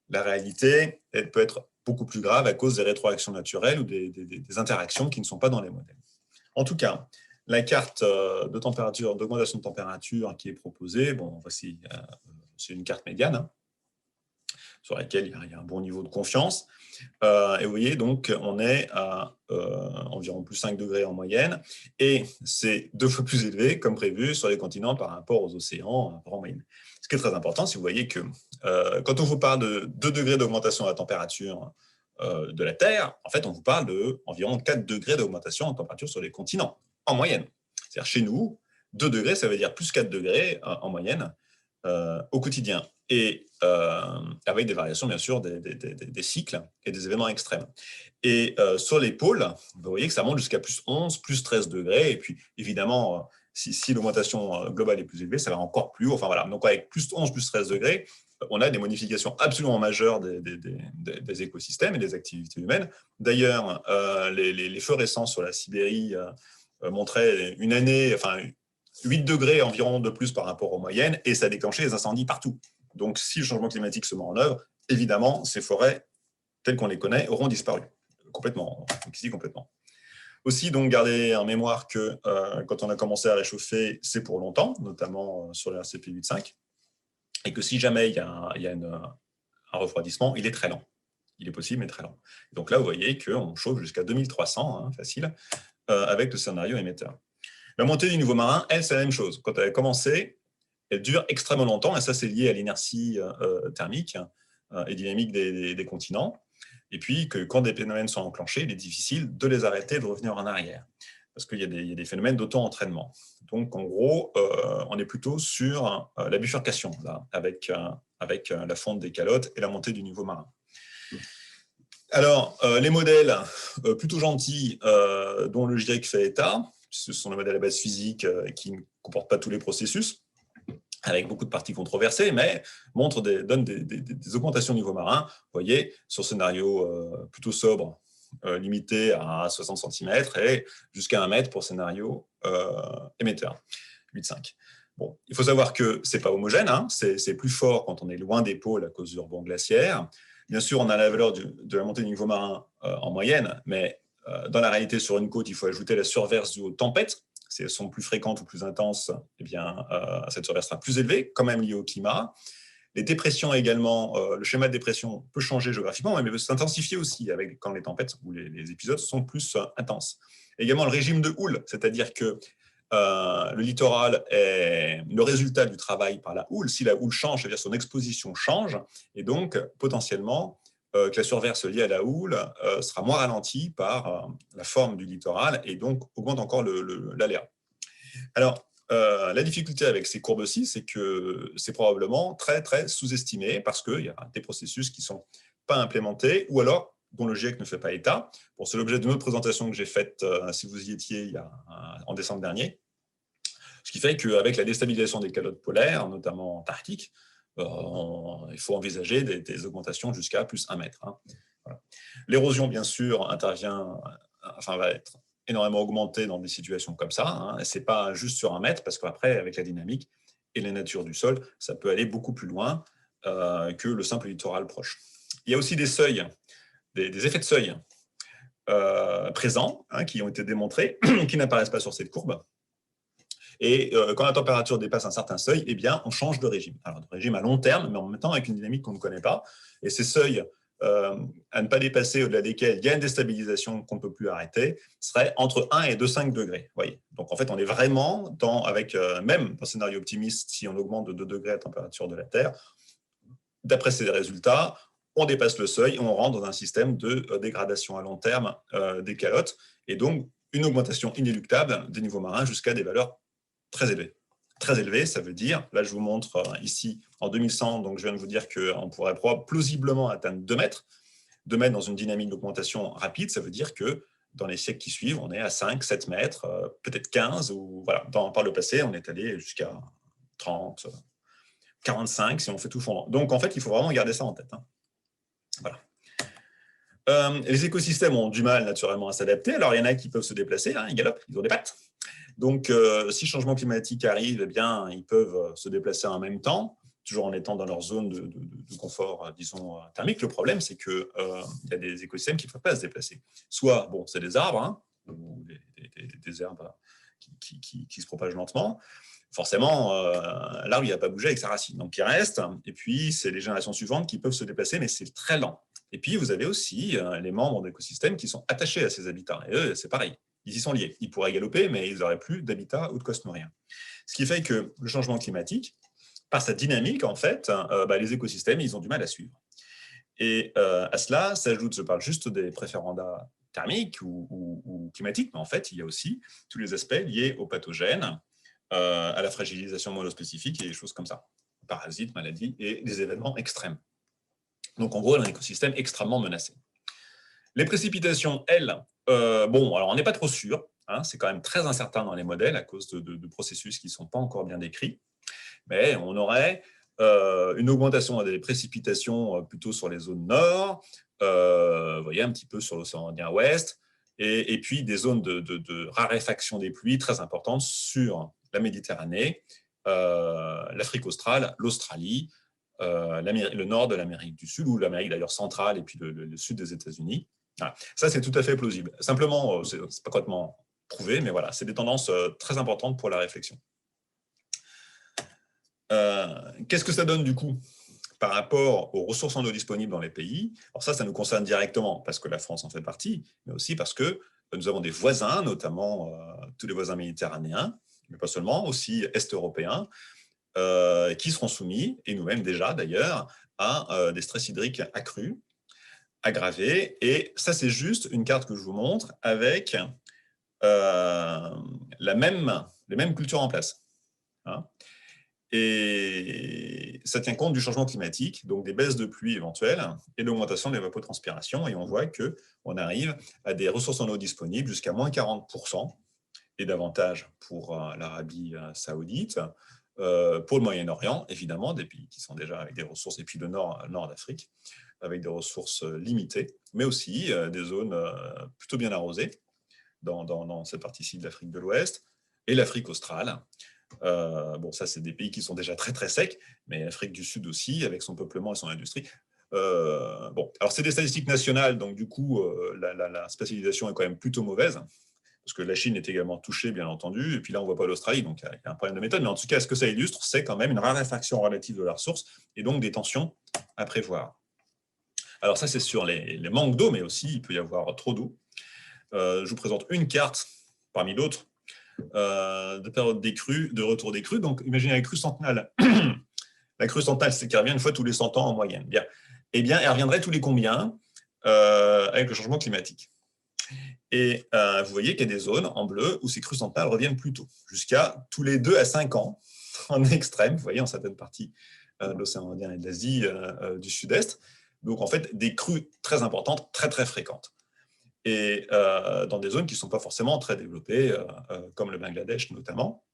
La réalité, elle peut être beaucoup plus grave à cause des rétroactions naturelles ou des interactions qui ne sont pas dans les modèles. En tout cas, la carte de température, d'augmentation de température qui est proposée, bon, voici, c'est une carte médiane, hein, sur laquelle il y a un bon niveau de confiance. Et vous voyez, donc, on est à environ plus 5 degrés en moyenne, et c'est 2 fois plus élevé, comme prévu, sur les continents par rapport aux océans en moyenne. Ce qui est très important, si vous voyez que quand on vous parle de 2 degrés d'augmentation de la température de la Terre, en fait, on vous parle d'environ 4 degrés d'augmentation de température sur les continents, en moyenne. C'est-à-dire, chez nous, 2 degrés, ça veut dire plus 4 degrés en moyenne au quotidien. Et avec des variations, bien sûr, des cycles et des événements extrêmes. Et sur les pôles, vous voyez que ça monte jusqu'à plus 11, plus 13 degrés. Et puis, évidemment, si l'augmentation globale est plus élevée, ça va encore plus haut. Enfin, voilà. Donc, avec plus 11, plus 13 degrés, on a des modifications absolument majeures des écosystèmes et des activités humaines. D'ailleurs, les feux récents sur la Sibérie montraient une année, enfin, 8 degrés environ de plus par rapport aux moyennes, et ça a déclenché des incendies partout. Donc, si le changement climatique se met en œuvre, évidemment, ces forêts, telles qu'on les connaît, auront disparu. Complètement. Complètement. Aussi, donc, gardez en mémoire que quand on a commencé à réchauffer, c'est pour longtemps, notamment sur le RCP 8.5. et que si jamais il y a un refroidissement, il est très lent. Il est possible, mais très lent. Donc là, vous voyez qu'on chauffe jusqu'à 2300, hein, facile, avec le scénario émetteur. La montée du niveau marin, elle, c'est la même chose. Quand elle a commencé, elle dure extrêmement longtemps, et ça, c'est lié à l'inertie thermique et dynamique des continents. Et puis, que quand des phénomènes sont enclenchés, il est difficile de les arrêter, de revenir en arrière, parce qu'il y a des phénomènes d'auto-entraînement. Donc, en gros, on est plutôt sur la bifurcation, là, avec la fonte des calottes et la montée du niveau marin. Alors, les modèles plutôt gentils dont le GIEC fait état, ce sont les modèles à base physique qui ne comportent pas tous les processus, avec beaucoup de parties controversées, mais donnent des augmentations au niveau marin. Vous voyez, sur scénario plutôt sobre, limité à 60 cm et jusqu'à 1 mètre pour scénario émetteur, 8,5. Bon, il faut savoir que ce n'est pas homogène, hein, c'est plus fort quand on est loin des pôles à cause du rebond glaciaire. Bien sûr, on a la valeur de la montée du niveau marin en moyenne, mais dans la réalité, sur une côte, il faut ajouter la surverse due aux tempêtes. Si elles sont plus fréquentes ou plus intenses, eh bien, cette surverse sera plus élevée, quand même liée au climat. Les dépressions également, le schéma de dépression peut changer géographiquement, mais peut s'intensifier aussi quand les tempêtes ou les épisodes sont plus intenses. Également le régime de houle, c'est-à-dire que le littoral est le résultat du travail par la houle. Si la houle change, c'est-à-dire son exposition change, et donc potentiellement que la surverse liée à la houle sera moins ralentie par la forme du littoral et donc augmente encore l'aléa. Alors, la difficulté avec ces courbes-ci, c'est que c'est probablement très, très sous-estimé parce qu'il y a des processus qui ne sont pas implémentés ou alors dont le GIEC ne fait pas état. Bon, c'est l'objet d'une autre présentation que j'ai faite, si vous y étiez, en décembre dernier. Ce qui fait qu'avec la déstabilisation des calottes polaires, notamment antarctiques, il faut envisager des augmentations jusqu'à plus 1 mètre. Hein. Voilà. L'érosion, bien sûr, va être énormément augmentée dans des situations comme ça. Hein. Ce n'est pas juste sur 1 mètre, parce qu'après, avec la dynamique et la nature du sol, ça peut aller beaucoup plus loin que le simple littoral proche. Il y a aussi des seuils, des effets de seuil présents, hein, qui ont été démontrés, qui n'apparaissent pas sur cette courbe. Et quand la température dépasse un certain seuil, eh bien, on change de régime. Alors, de régime à long terme, mais en même temps avec une dynamique qu'on ne connaît pas. Et ces seuils à ne pas dépasser, au-delà desquels il y a une déstabilisation qu'on ne peut plus arrêter, seraient entre 1 et 2,5 degrés. Voyez. Donc, en fait, on est vraiment avec, même dans un scénario optimiste, si on augmente de 2 degrés la température de la Terre, d'après ces résultats, on dépasse le seuil et on rentre dans un système de dégradation à long terme des calottes, et donc une augmentation inéluctable des niveaux marins jusqu'à des valeurs très élevé. Très élevé, ça veut dire, là je vous montre ici en 2100, donc je viens de vous dire qu'on pourrait plausiblement atteindre 2 mètres. 2 mètres dans une dynamique d'augmentation rapide, ça veut dire que dans les siècles qui suivent, on est à 5, 7 mètres, peut-être 15, ou voilà, par le passé, on est allé jusqu'à 30, 45 si on fait tout fondre. Donc en fait, il faut vraiment garder ça en tête. Hein. Voilà. Les écosystèmes ont du mal naturellement à s'adapter. Alors il y en a qui peuvent se déplacer, hein, ils galopent, ils ont des pattes. Donc, si le changement climatique arrive, eh bien, ils peuvent se déplacer en même temps, toujours en étant dans leur zone de confort, disons, thermique. Le problème, c'est qu'il y a des écosystèmes qui ne peuvent pas se déplacer. Soit, bon, c'est des arbres, hein, ou des herbes qui se propagent lentement. Forcément, l'arbre, il ne va pas bouger avec sa racine. Donc, il reste. Et puis, c'est les générations suivantes qui peuvent se déplacer, mais c'est très lent. Et puis, vous avez aussi les membres d'écosystèmes qui sont attachés à ces habitats. Et eux, c'est pareil. Ils y sont liés. Ils pourraient galoper, mais ils n'auraient plus d'habitat ou de cosmorien. Ce qui fait que le changement climatique, par sa dynamique, en fait, les écosystèmes, ils ont du mal à suivre. Et à cela s'ajoute, je parle juste des préférendats thermiques ou climatiques, mais en fait, il y a aussi tous les aspects liés aux pathogènes, à la fragilisation monospécifique et des choses comme ça. Parasites, maladies et des événements extrêmes. Donc, en gros, un écosystème extrêmement menacé. Les précipitations, elles, alors on n'est pas trop sûr, hein, c'est quand même très incertain dans les modèles à cause de processus qui ne sont pas encore bien décrits, mais on aurait une augmentation des précipitations plutôt sur les zones nord, vous voyez, un petit peu sur l'océan Indien ouest, et puis des zones de raréfaction des pluies très importantes sur la Méditerranée, l'Afrique australe, l'Australie, le nord de l'Amérique du Sud, ou l'Amérique d'ailleurs centrale, et puis le sud des États-Unis. Voilà. Ça, c'est tout à fait plausible. Simplement, ce n'est pas complètement prouvé, mais voilà, c'est des tendances très importantes pour la réflexion. Qu'est-ce que ça donne du coup par rapport aux ressources en eau disponibles dans les pays? Alors ça nous concerne directement parce que la France en fait partie, mais aussi parce que nous avons des voisins, notamment tous les voisins méditerranéens, mais pas seulement, aussi est-européens, qui seront soumis, et nous-mêmes déjà d'ailleurs, à des stress hydriques accrus, aggravés. Et ça, c'est juste une carte que je vous montre avec les mêmes cultures en place. Hein. Et ça tient compte du changement climatique, donc des baisses de pluie éventuelles et l'augmentation de l'évapotranspiration. Et on voit qu'on arrive à des ressources en eau disponibles jusqu'à moins 40% et davantage pour l'Arabie saoudite, pour le Moyen-Orient, évidemment, des pays qui sont déjà avec des ressources, et puis le nord d'Afrique, avec des ressources limitées, mais aussi des zones plutôt bien arrosées dans cette partie-ci de l'Afrique de l'Ouest et l'Afrique australe. Bon, ça, c'est des pays qui sont déjà très, très secs, mais l'Afrique du Sud aussi, avec son peuplement et son industrie. Bon, alors c'est des statistiques nationales, donc du coup, la spatialisation est quand même plutôt mauvaise, parce que la Chine est également touchée, bien entendu, et puis là, on ne voit pas l'Australie, donc il y a un problème de méthode, mais en tout cas, ce que ça illustre, c'est quand même une raréfaction relative de la ressource, et donc des tensions à prévoir. Alors ça, c'est sur les manques d'eau, mais aussi, il peut y avoir trop d'eau. Je vous présente une carte, parmi d'autres, de période des crues, de retour des crues. Donc, imaginez la crue centenale. La crue centenale, c'est qu'elle revient une fois tous les 100 ans en moyenne. Bien. Eh bien, elle reviendrait tous les combien avec le changement climatique. Et vous voyez qu'il y a des zones en bleu où ces crues centenales reviennent plus tôt, jusqu'à tous les 2 à 5 ans, en extrême, vous voyez, en certaines parties de l'océan Indien et de l'Asie du Sud-Est. Donc, en fait, des crues très importantes, très, très fréquentes. Et dans des zones qui ne sont pas forcément très développées, comme le Bangladesh notamment.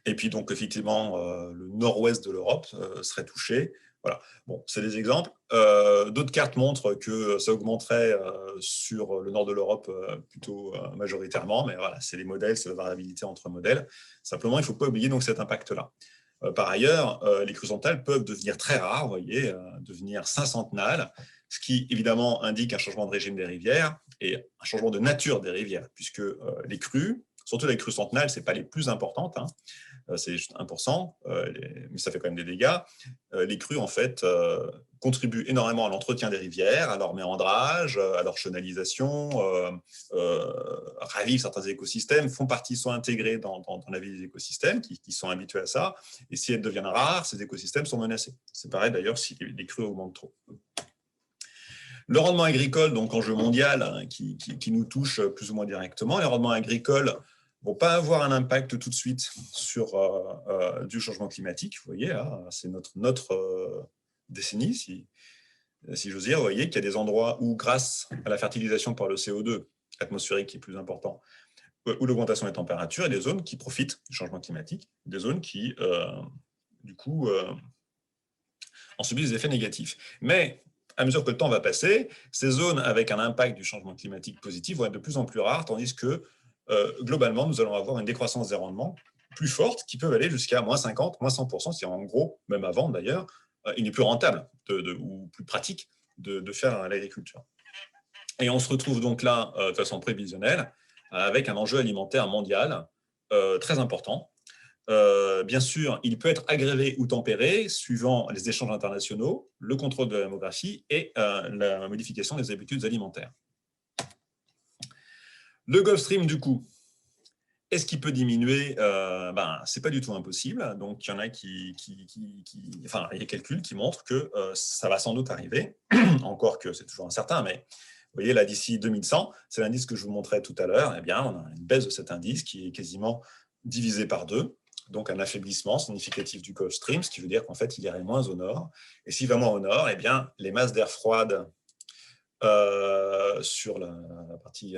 Et puis donc effectivement, le nord-ouest de l'Europe serait touché. Voilà. Bon, c'est des exemples. D'autres cartes montrent que ça augmenterait sur le nord de l'Europe plutôt majoritairement, mais voilà, c'est les modèles, c'est la variabilité entre modèles. Simplement, il ne faut pas oublier donc cet impact-là. Par ailleurs, les crues centenales peuvent devenir très rares, vous voyez, devenir cinquantenales, ce qui évidemment indique un changement de régime des rivières et un changement de nature des rivières, puisque les crues, surtout les crues centenales, ce n'est pas les plus importantes, hein, c'est juste 1%, mais ça fait quand même des dégâts. Les crues, en fait, contribuent énormément à l'entretien des rivières, à leur méandrage, à leur chenalisation, ravivent certains écosystèmes, sont intégrés dans la vie des écosystèmes qui sont habitués à ça. Et si elles deviennent rares, ces écosystèmes sont menacés. C'est pareil d'ailleurs si les crues augmentent trop. Le rendement agricole, donc enjeu mondial, hein, qui nous touche plus ou moins directement, les rendements agricoles ne vont pas avoir un impact tout de suite sur du changement climatique. Vous voyez, c'est notre décennie, si j'ose dire. Vous voyez qu'il y a des endroits où, grâce à la fertilisation par le CO2 atmosphérique qui est plus important, où l'augmentation des températures, il y a des zones qui profitent du changement climatique, des zones qui, du coup, en subissent des effets négatifs. Mais à mesure que le temps va passer, ces zones avec un impact du changement climatique positif vont être de plus en plus rares, tandis que globalement, nous allons avoir une décroissance des rendements plus forte qui peut aller jusqu'à moins 50, moins 100%, si en gros, même avant d'ailleurs, il n'est plus rentable ou plus pratique de faire l'agriculture. Et on se retrouve donc là, de façon prévisionnelle, avec un enjeu alimentaire mondial très important. Bien sûr, il peut être aggravé ou tempéré suivant les échanges internationaux, le contrôle de la démographie et la modification des habitudes alimentaires. Le Gulf Stream, du coup, est-ce qu'il peut diminuer? Ce n'est pas du tout impossible. Donc, il y en a enfin, il y a des calculs qui montrent que ça va sans doute arriver, encore que c'est toujours incertain, mais vous voyez, là, d'ici 2100, c'est l'indice que je vous montrais tout à l'heure, eh bien, on a une baisse de cet indice qui est quasiment divisé par 2, donc un affaiblissement significatif du Gulf Stream, ce qui veut dire qu'en fait, il irait moins au nord. Et s'il va moins au nord, eh bien, les masses d'air froide sur la partie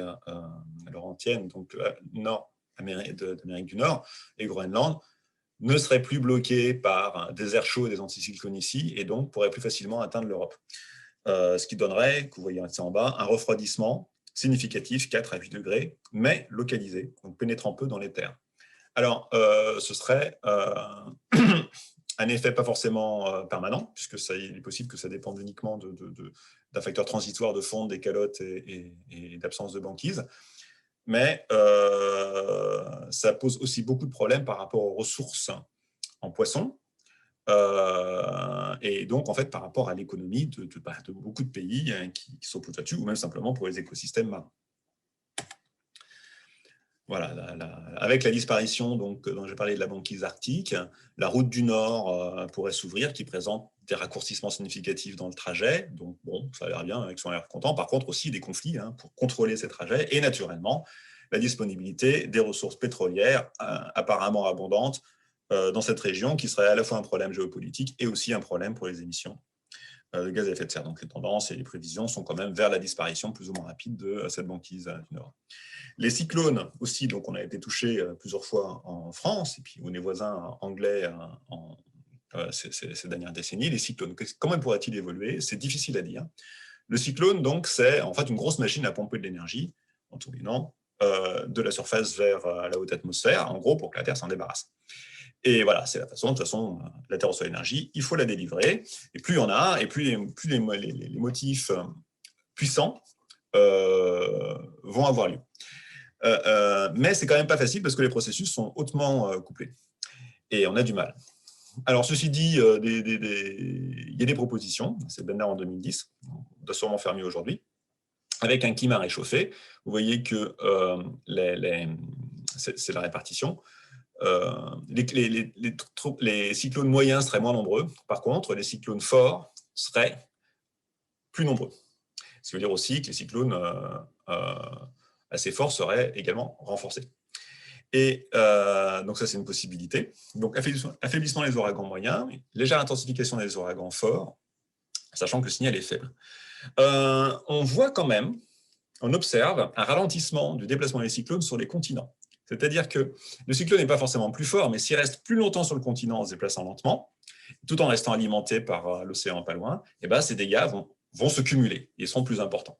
laurentienne, donc nord d'Amérique du Nord et Groenland, ne seraient plus bloquées par des airs chauds et des anticyclones ici, et donc pourraient plus facilement atteindre l'Europe. Ce qui donnerait, que vous voyez ici en bas, un refroidissement significatif, 4 à 8 degrés, mais localisé, donc pénétrant peu dans les terres. Alors, ce serait un effet pas forcément permanent, puisque il est possible que ça dépende uniquement d'un facteur transitoire de fonte des calottes et d'absence de banquise. Mais ça pose aussi beaucoup de problèmes par rapport aux ressources en poissons, et donc, en fait, par rapport à l'économie de beaucoup de pays qui sont plus là-dessus, ou même simplement pour les écosystèmes marins. Voilà, avec la disparition donc, dont j'ai parlé de la banquise arctique, la route du Nord pourrait s'ouvrir, qui présente des raccourcissements significatifs dans le trajet. Donc, bon, ça a l'air bien, ils sont l'air contents. Par contre, aussi des conflits pour contrôler ces trajets. Et naturellement, la disponibilité des ressources pétrolières apparemment abondantes dans cette région, qui serait à la fois un problème géopolitique et aussi un problème pour les émissions de gaz à effet de serre. Donc, les tendances et les prévisions sont quand même vers la disparition plus ou moins rapide de cette banquise du Nord. Les cyclones aussi, donc on a été touché plusieurs fois en France, et puis on est voisins anglais ces dernières décennies. Les cyclones, comment pourraient-ils évoluer? C'est difficile à dire. Le cyclone, donc, c'est en fait une grosse machine à pomper de l'énergie, en turbinant de la surface vers la haute atmosphère, en gros, pour que la Terre s'en débarrasse. Et voilà, c'est la façon, de toute façon, la Terre reçoit l'énergie, il faut la délivrer, et plus il y en a, et plus les motifs puissants vont avoir lieu. Mais c'est quand même pas facile parce que les processus sont hautement couplés. Et on a du mal. Alors, ceci dit, il y a des propositions. C'est Benner en 2010. On doit sûrement faire mieux aujourd'hui. Avec un climat réchauffé, vous voyez que c'est la répartition. Les cyclones moyens seraient moins nombreux. Par contre, les cyclones forts seraient plus nombreux. Ce qui veut dire aussi que les cyclones assez forts seraient également renforcés. Et donc ça, c'est une possibilité. Donc affaiblissement des ouragans moyens, légère intensification des ouragans forts, sachant que le signal est faible. On voit quand même, on observe un ralentissement du déplacement des cyclones sur les continents. C'est-à-dire que le cyclone n'est pas forcément plus fort, mais s'il reste plus longtemps sur le continent en se déplaçant lentement, tout en restant alimenté par l'océan pas loin, et ben, ces dégâts vont se cumuler et seront plus importants.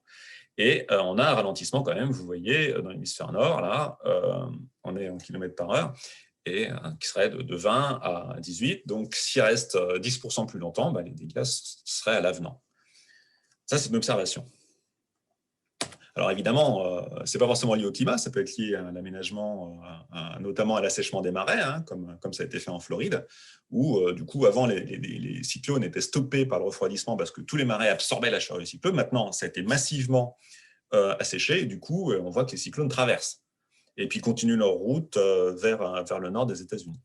Et on a un ralentissement quand même, vous voyez, dans l'hémisphère nord, là, on est en kilomètres par heure, et qui serait de 20 à 18. Donc, s'il reste 10% plus longtemps, ben, les dégâts seraient à l'avenant. Ça, c'est une observation. Alors évidemment, ce n'est pas forcément lié au climat, ça peut être lié à l'aménagement, notamment à l'assèchement des marais, comme ça a été fait en Floride, où du coup, avant, les cyclones étaient stoppés par le refroidissement parce que tous les marais absorbaient la chaleur du cyclone. Maintenant, ça a été massivement asséché, et du coup, on voit que les cyclones traversent et puis continuent leur route vers le nord des États-Unis.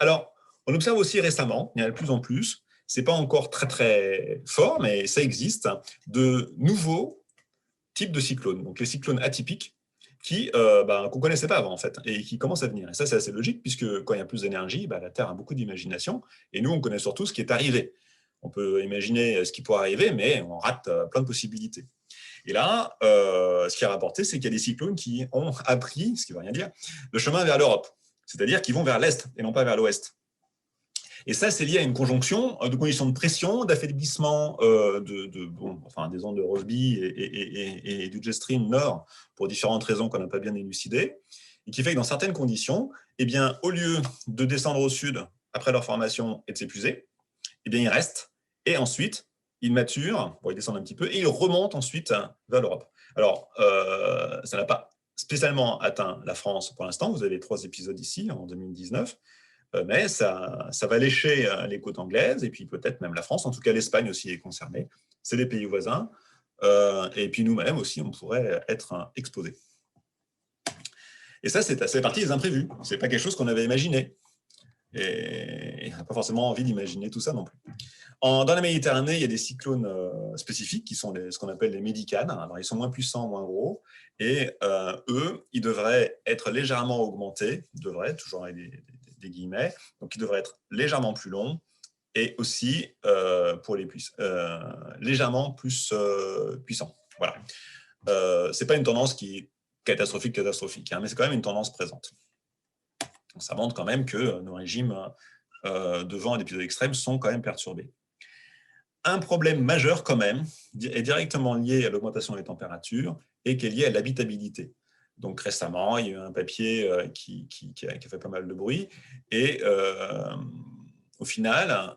Alors, on observe aussi récemment, il y en a de plus en plus, ce n'est pas encore très très fort, mais ça existe, de nouveaux types de cyclones, donc les cyclones atypiques, qu'on ne connaissait pas avant, en fait, et qui commencent à venir. Et ça, c'est assez logique, puisque quand il y a plus d'énergie, la Terre a beaucoup d'imagination, et nous, on connaît surtout ce qui est arrivé. On peut imaginer ce qui pourrait arriver, mais on rate plein de possibilités. Et là, ce qui est rapporté, c'est qu'il y a des cyclones qui ont appris, ce qui ne veut rien dire, le chemin vers l'Europe, c'est-à-dire qu'ils vont vers l'Est et non pas vers l'Ouest. Et ça, c'est lié à une conjonction de conditions de pression, d'affaiblissement des ondes de Rossby et du jet stream nord, pour différentes raisons qu'on n'a pas bien élucidées, et qui fait que dans certaines conditions, eh bien, au lieu de descendre au sud après leur formation et de s'épuiser, eh bien, ils restent, et ensuite, ils maturent, ils descendent un petit peu, et ils remontent ensuite vers l'Europe. Alors, ça n'a pas spécialement atteint la France pour l'instant. Vous avez 3 épisodes ici, en 2019. Mais ça va lécher les côtes anglaises et puis peut-être même la France. En tout cas, l'Espagne aussi est concernée. C'est des pays voisins. Et puis nous-mêmes aussi, on pourrait être exposés. Et ça, c'est partie des imprévus. Ce n'est pas quelque chose qu'on avait imaginé. Et on n'a pas forcément envie d'imaginer tout ça non plus. Dans la Méditerranée, il y a des cyclones spécifiques qui sont ce qu'on appelle les médicanes. Alors, ils sont moins puissants, moins gros. Et eux, ils devraient être légèrement augmentés. Toujours avec des guillemets. Donc, ils devraient être légèrement plus longs et aussi pour les légèrement plus puissants. Voilà. Ce n'est pas une tendance qui est catastrophique, mais c'est quand même une tendance présente. Donc, ça montre quand même que nos régimes de vent et d'épisodes extrêmes sont quand même perturbés. Un problème majeur quand même est directement lié à l'augmentation des températures et qui est lié à l'habitabilité. Donc récemment, il y a eu un papier qui a fait pas mal de bruit, et au final,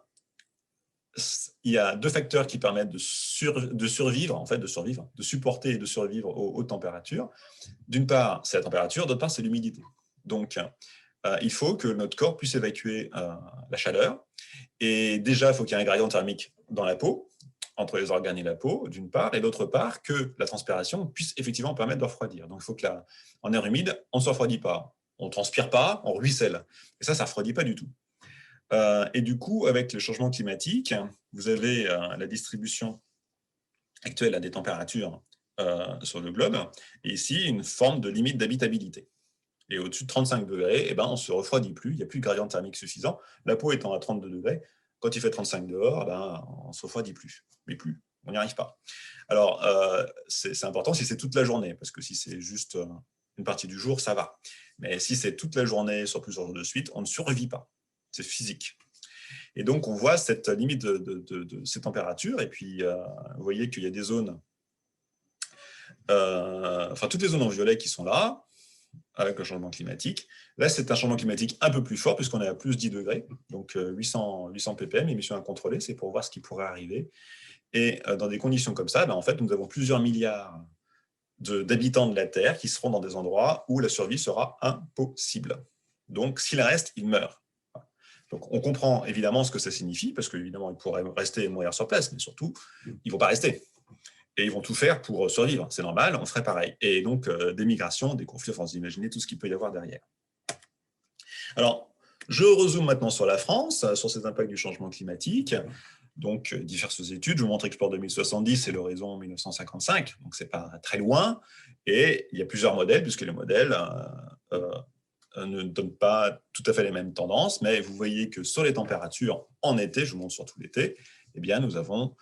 il y a 2 facteurs qui permettent de survivre, de supporter et de survivre aux hautes températures. D'une part, c'est la température, d'autre part, c'est l'humidité. Donc, il faut que notre corps puisse évacuer la chaleur. Et déjà, il faut qu'il y ait un gradient thermique dans la peau, entre les organes et la peau, d'une part, et d'autre part, que la transpiration puisse effectivement permettre de refroidir. Donc, il faut que en air humide, on ne se refroidit pas. On ne transpire pas, on ruisselle. Et ça ne refroidit pas du tout. Et du coup, avec le changement climatique, vous avez la distribution actuelle des températures sur le globe, et ici, une forme de limite d'habitabilité. Et au-dessus de 35 degrés, on ne se refroidit plus, il n'y a plus de gradient thermique suffisant. La peau étant à 32 degrés, quand il fait 35 dehors, on ne se refroidit plus. Mais plus, on n'y arrive pas. Alors, c'est important si c'est toute la journée, parce que si c'est juste une partie du jour, ça va. Mais si c'est toute la journée sur plusieurs jours de suite, on ne survit pas. C'est physique. Et donc, on voit cette limite de ces températures. Et puis, vous voyez qu'il y a des zones, toutes les zones en violet qui sont là, avec le changement climatique. Là, c'est un changement climatique un peu plus fort, puisqu'on est à plus 10 degrés, donc 800 ppm, émission incontrôlée, c'est pour voir ce qui pourrait arriver. Et dans des conditions comme ça, en fait, nous avons plusieurs milliards d'habitants de la Terre qui seront dans des endroits où la survie sera impossible. Donc, s'il reste, ils meurent. Donc, on comprend évidemment ce que ça signifie, parce qu'évidemment, ils pourraient rester et mourir sur place, mais surtout, ils ne vont pas rester. Et ils vont tout faire pour survivre. C'est normal, on ferait pareil. Et donc, des migrations, des conflits, vous imaginez tout ce qu'il peut y avoir derrière. Alors, je rezoome maintenant sur la France, sur ces impacts du changement climatique. Donc, diverses études. Je vous montre Explore 2070 et l'horizon 1955. Donc, ce n'est pas très loin. Et il y a plusieurs modèles, puisque les modèles ne donnent pas tout à fait les mêmes tendances. Mais vous voyez que sur les températures, en été, je vous montre surtout l'été, nous avons,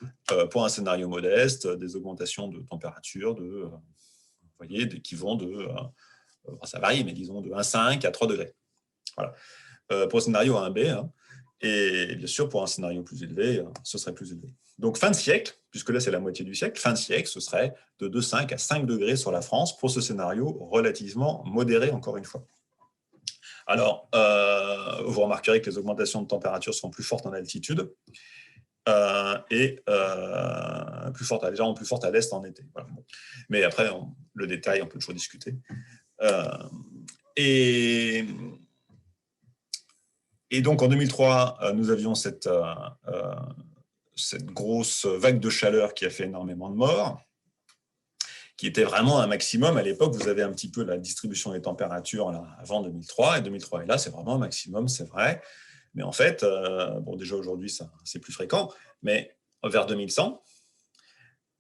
pour un scénario modeste, des augmentations de température qui vont ça varie, mais disons de 1,5 à 3 degrés. Voilà. Pour le scénario 1B, et bien sûr, pour un scénario plus élevé, ce serait plus élevé. Donc, fin de siècle, puisque là, c'est la moitié du siècle, fin de siècle, ce serait de 2,5 à 5 degrés sur la France pour ce scénario relativement modéré, encore une fois. Alors, vous remarquerez que les augmentations de température seront plus fortes en altitude, légèrement plus forte à l'est en été. Voilà. Mais après, le détail, on peut toujours discuter. Et donc, en 2003, nous avions cette grosse vague de chaleur qui a fait énormément de morts, qui était vraiment un maximum. À l'époque, vous avez un petit peu la distribution des températures là, avant 2003, et 2003 est là, c'est vraiment un maximum, c'est vrai. Mais en fait, déjà aujourd'hui, c'est plus fréquent, mais vers 2100,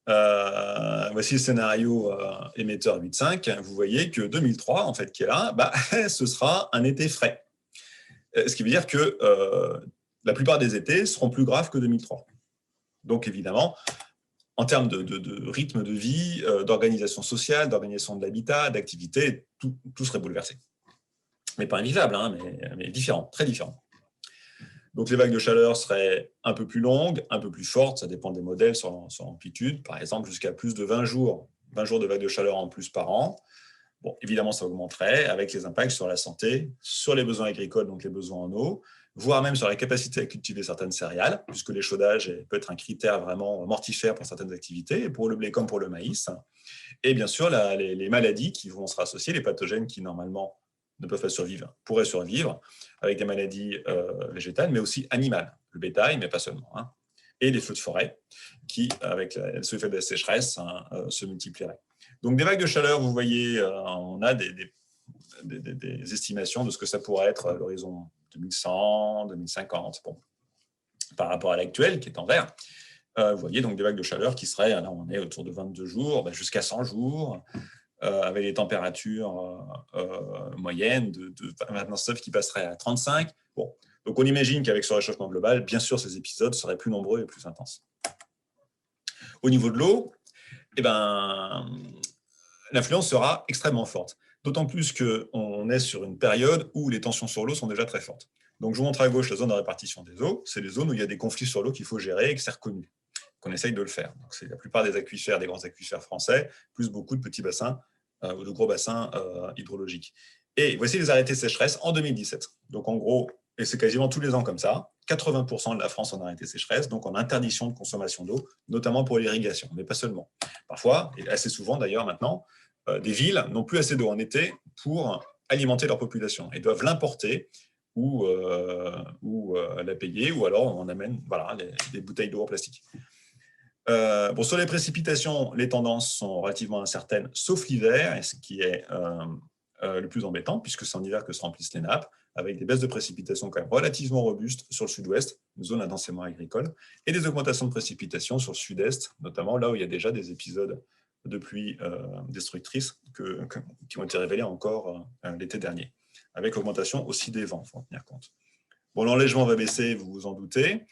voici le scénario émetteur 8.5. Vous voyez que 2003, en fait, qui est là, ce sera un été frais. Ce qui veut dire que la plupart des étés seront plus graves que 2003. Donc, évidemment, en termes de rythme de vie, d'organisation sociale, d'organisation de l'habitat, d'activité, tout serait bouleversé. Mais pas invivable, mais différent, très différent. Donc, les vagues de chaleur seraient un peu plus longues, un peu plus fortes, ça dépend des modèles sur l'amplitude, par exemple jusqu'à plus de 20 jours de vagues de chaleur en plus par an. Bon, évidemment, ça augmenterait avec les impacts sur la santé, sur les besoins agricoles, donc les besoins en eau, voire même sur la capacité à cultiver certaines céréales, puisque l'échaudage peut être un critère vraiment mortifère pour certaines activités, pour le blé comme pour le maïs. Et bien sûr, les maladies qui vont se associer, les pathogènes qui, normalement, ne peuvent pas survivre, pourraient survivre, avec des maladies végétales, mais aussi animales, le bétail, mais pas seulement. Et les feux de forêt, qui, avec ce fait de la sécheresse, se multiplieraient. Donc, des vagues de chaleur, vous voyez, on a des estimations de ce que ça pourrait être à l'horizon 2100, 2050, bon, par rapport à l'actuel, qui est en vert. Vous voyez donc des vagues de chaleur qui seraient, là on est autour de 22 jours, jusqu'à 100 jours, avec des températures moyennes de 29 qui passeraient à 35. Bon. Donc on imagine qu'avec ce réchauffement global, bien sûr, ces épisodes seraient plus nombreux et plus intenses. Au niveau de l'eau, l'influence sera extrêmement forte. D'autant plus qu'on est sur une période où les tensions sur l'eau sont déjà très fortes. Donc je vous montre à gauche la zone de répartition des eaux. C'est les zones où il y a des conflits sur l'eau qu'il faut gérer et que c'est reconnu, qu'on essaye de le faire. C'est la plupart des aquifères, des grands aquifères français, plus beaucoup de petits bassins ou de gros bassins hydrologiques. Et voici les arrêtés sécheresse en 2017. Donc en gros, et c'est quasiment tous les ans comme ça, 80% de la France en arrêté sécheresse, donc en interdiction de consommation d'eau, notamment pour l'irrigation, mais pas seulement. Parfois, et assez souvent d'ailleurs maintenant, des villes n'ont plus assez d'eau en été pour alimenter leur population. Ils doivent l'importer ou la payer, ou alors on amène des bouteilles d'eau en plastique. Sur les précipitations, les tendances sont relativement incertaines, sauf l'hiver, et ce qui est le plus embêtant, puisque c'est en hiver que se remplissent les nappes, avec des baisses de précipitations quand même relativement robustes sur le sud-ouest, une zone densément agricole, et des augmentations de précipitations sur le sud-est, notamment là où il y a déjà des épisodes de pluie destructrices qui ont été révélés encore l'été dernier, avec l'augmentation aussi des vents, il faut en tenir compte. Bon, l'enneigement va baisser, vous vous en doutez.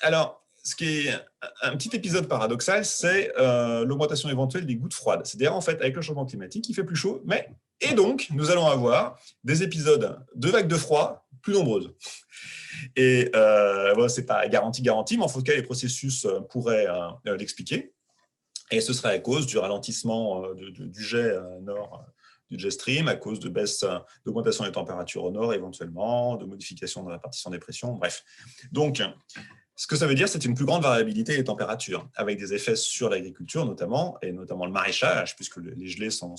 Alors, ce qui est un petit épisode paradoxal, c'est l'augmentation éventuelle des gouttes froides. C'est-à-dire, en fait, avec le changement climatique, il fait plus chaud, et donc, nous allons avoir des épisodes de vagues de froid plus nombreuses. Et ce n'est pas garanti, mais en tout cas, les processus pourraient l'expliquer. Et ce serait à cause du ralentissement du jet nord, du jet stream, à cause de baisse, d'augmentation des températures au nord éventuellement, de modification de la répartition des pressions, bref. Donc, ce que ça veut dire, c'est une plus grande variabilité des températures, avec des effets sur l'agriculture notamment, et notamment le maraîchage, puisque les gelées sont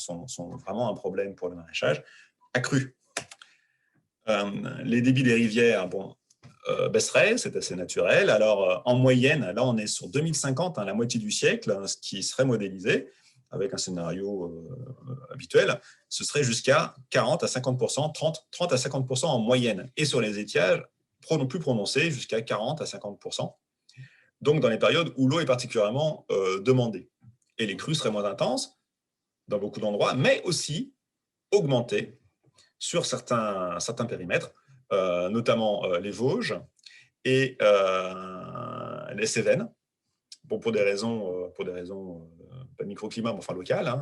vraiment un problème pour le maraîchage, accru. Les débits des rivières, baisserait, c'est assez naturel. Alors, en moyenne, là, on est sur 2050, la moitié du siècle, ce qui serait modélisé, avec un scénario habituel, ce serait jusqu'à 40 à 50%, 30 à 50% en moyenne. Et sur les étiages, plus prononcé, jusqu'à 40 à 50%. Donc, dans les périodes où l'eau est particulièrement demandée. Et les crues seraient moins intenses dans beaucoup d'endroits, mais aussi augmentées sur certains périmètres, notamment les Vosges et les Cévennes, pour des raisons pas de microclimat, mais enfin locales,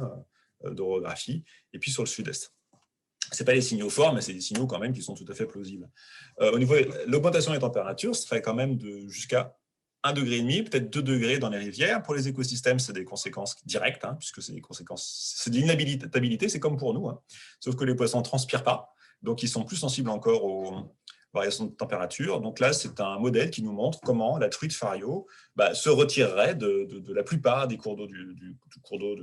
d'orographie, et puis sur le sud-est. Ce n'est pas des signaux forts, mais c'est des signaux quand même qui sont tout à fait plausibles. Au niveau de l'augmentation des températures, ce serait quand même jusqu'à 1,5 degré, peut-être 2 degrés dans les rivières. Pour les écosystèmes, c'est des conséquences directes, puisque c'est de l'inhabitabilité, c'est comme pour nous, sauf que les poissons ne transpirent pas, donc ils sont plus sensibles encore aux variations de température. Donc là, c'est un modèle qui nous montre comment la truite fario se retirerait de la plupart des cours d'eau du cours d'eau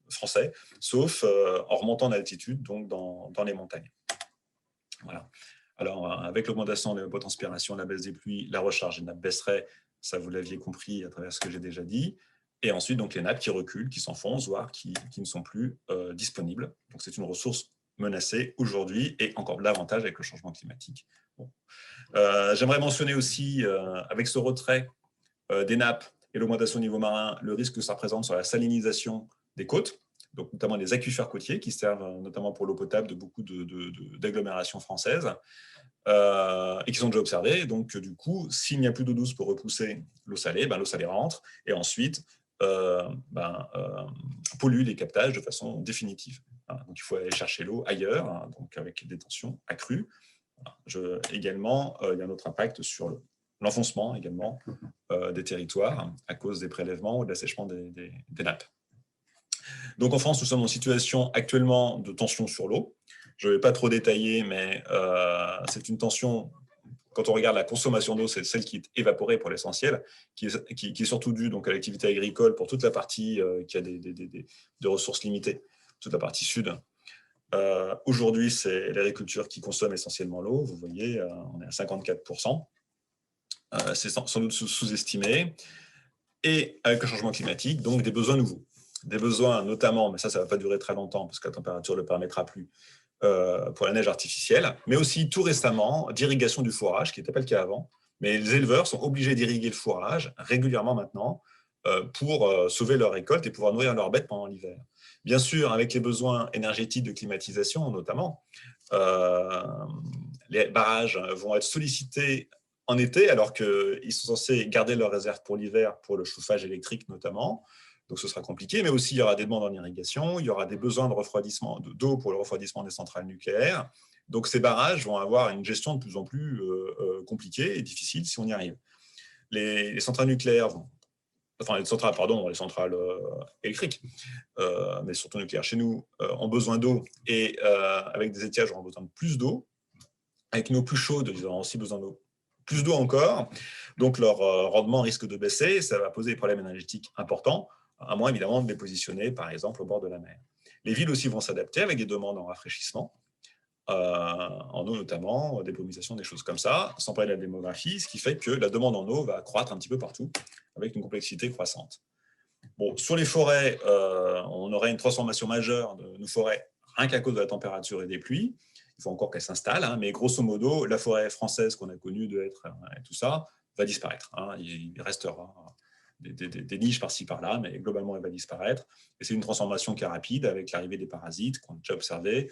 français, sauf en remontant en altitude, donc dans les montagnes. Voilà. Alors, avec l'augmentation de l'évapotranspiration, la baisse des pluies, la recharge des nappes baisserait, ça vous l'aviez compris à travers ce que j'ai déjà dit, et ensuite donc les nappes qui reculent, qui s'enfoncent, voire qui ne sont plus disponibles. Donc c'est une ressource menacée aujourd'hui, et encore davantage avec le changement climatique. Bon. J'aimerais mentionner aussi, avec ce retrait des nappes et l'augmentation au niveau marin, le risque que ça représente sur la salinisation des côtes, donc notamment les aquifères côtiers qui servent notamment pour l'eau potable de beaucoup d'agglomérations françaises et qui sont déjà observées. Donc du coup, s'il n'y a plus d'eau douce pour repousser l'eau salée rentre et ensuite pollue les captages de façon définitive. Donc il faut aller chercher l'eau ailleurs, donc avec des tensions accrues. Également, il y a un autre impact sur l'enfoncement également des territoires à cause des prélèvements ou de l'assèchement des nappes. Donc en France, nous sommes en situation actuellement de tension sur l'eau. Je ne vais pas trop détailler, mais c'est une tension, quand on regarde la consommation d'eau, c'est celle qui est évaporée pour l'essentiel, qui est surtout due donc, à l'activité agricole pour toute la partie qui a des ressources limitées, toute la partie sud. Aujourd'hui, c'est l'agriculture qui consomme essentiellement l'eau. Vous voyez, on est à 54%. C'est sans doute sous-estimé. Et avec le changement climatique, donc des besoins nouveaux. Des besoins notamment, mais ça ne va pas durer très longtemps parce que la température ne le permettra plus, pour la neige artificielle, mais aussi tout récemment d'irrigation du fourrage, qui n'était pas le cas avant. Mais les éleveurs sont obligés d'irriguer le fourrage régulièrement maintenant pour sauver leur récolte et pouvoir nourrir leurs bêtes pendant l'hiver. Bien sûr, avec les besoins énergétiques de climatisation notamment, les barrages vont être sollicités en été, alors qu'ils sont censés garder leurs réserves pour l'hiver, pour le chauffage électrique notamment. Donc ce sera compliqué, mais aussi il y aura des demandes en irrigation, il y aura des besoins de refroidissement d'eau pour le refroidissement des centrales nucléaires. Donc ces barrages vont avoir une gestion de plus en plus compliquée et difficile si on y arrive. Les centrales nucléaires vont... Enfin, les centrales électriques, mais surtout nucléaires chez nous, ont besoin d'eau et avec des étiages, auront besoin de plus d'eau. Avec une eau plus chaude, ils auront aussi besoin d'eau. Plus d'eau encore, donc leur rendement risque de baisser, ça va poser des problèmes énergétiques importants, à moins évidemment de les positionner, par exemple, au bord de la mer. Les villes aussi vont s'adapter avec des demandes en rafraîchissement, en eau notamment, débrumisation, des choses comme ça, sans parler de la démographie, ce qui fait que la demande en eau va croître un petit peu partout, avec une complexité croissante. Bon, sur les forêts, on aurait une transformation majeure de nos forêts, rien qu'à cause de la température et des pluies. Il faut encore qu'elles s'installent, hein, mais grosso modo, la forêt française qu'on a connue de Hêtre et tout ça va disparaître. Hein. Il restera des niches par-ci par-là, mais globalement, elle va disparaître. Et c'est une transformation qui est rapide avec l'arrivée des parasites qu'on a déjà observés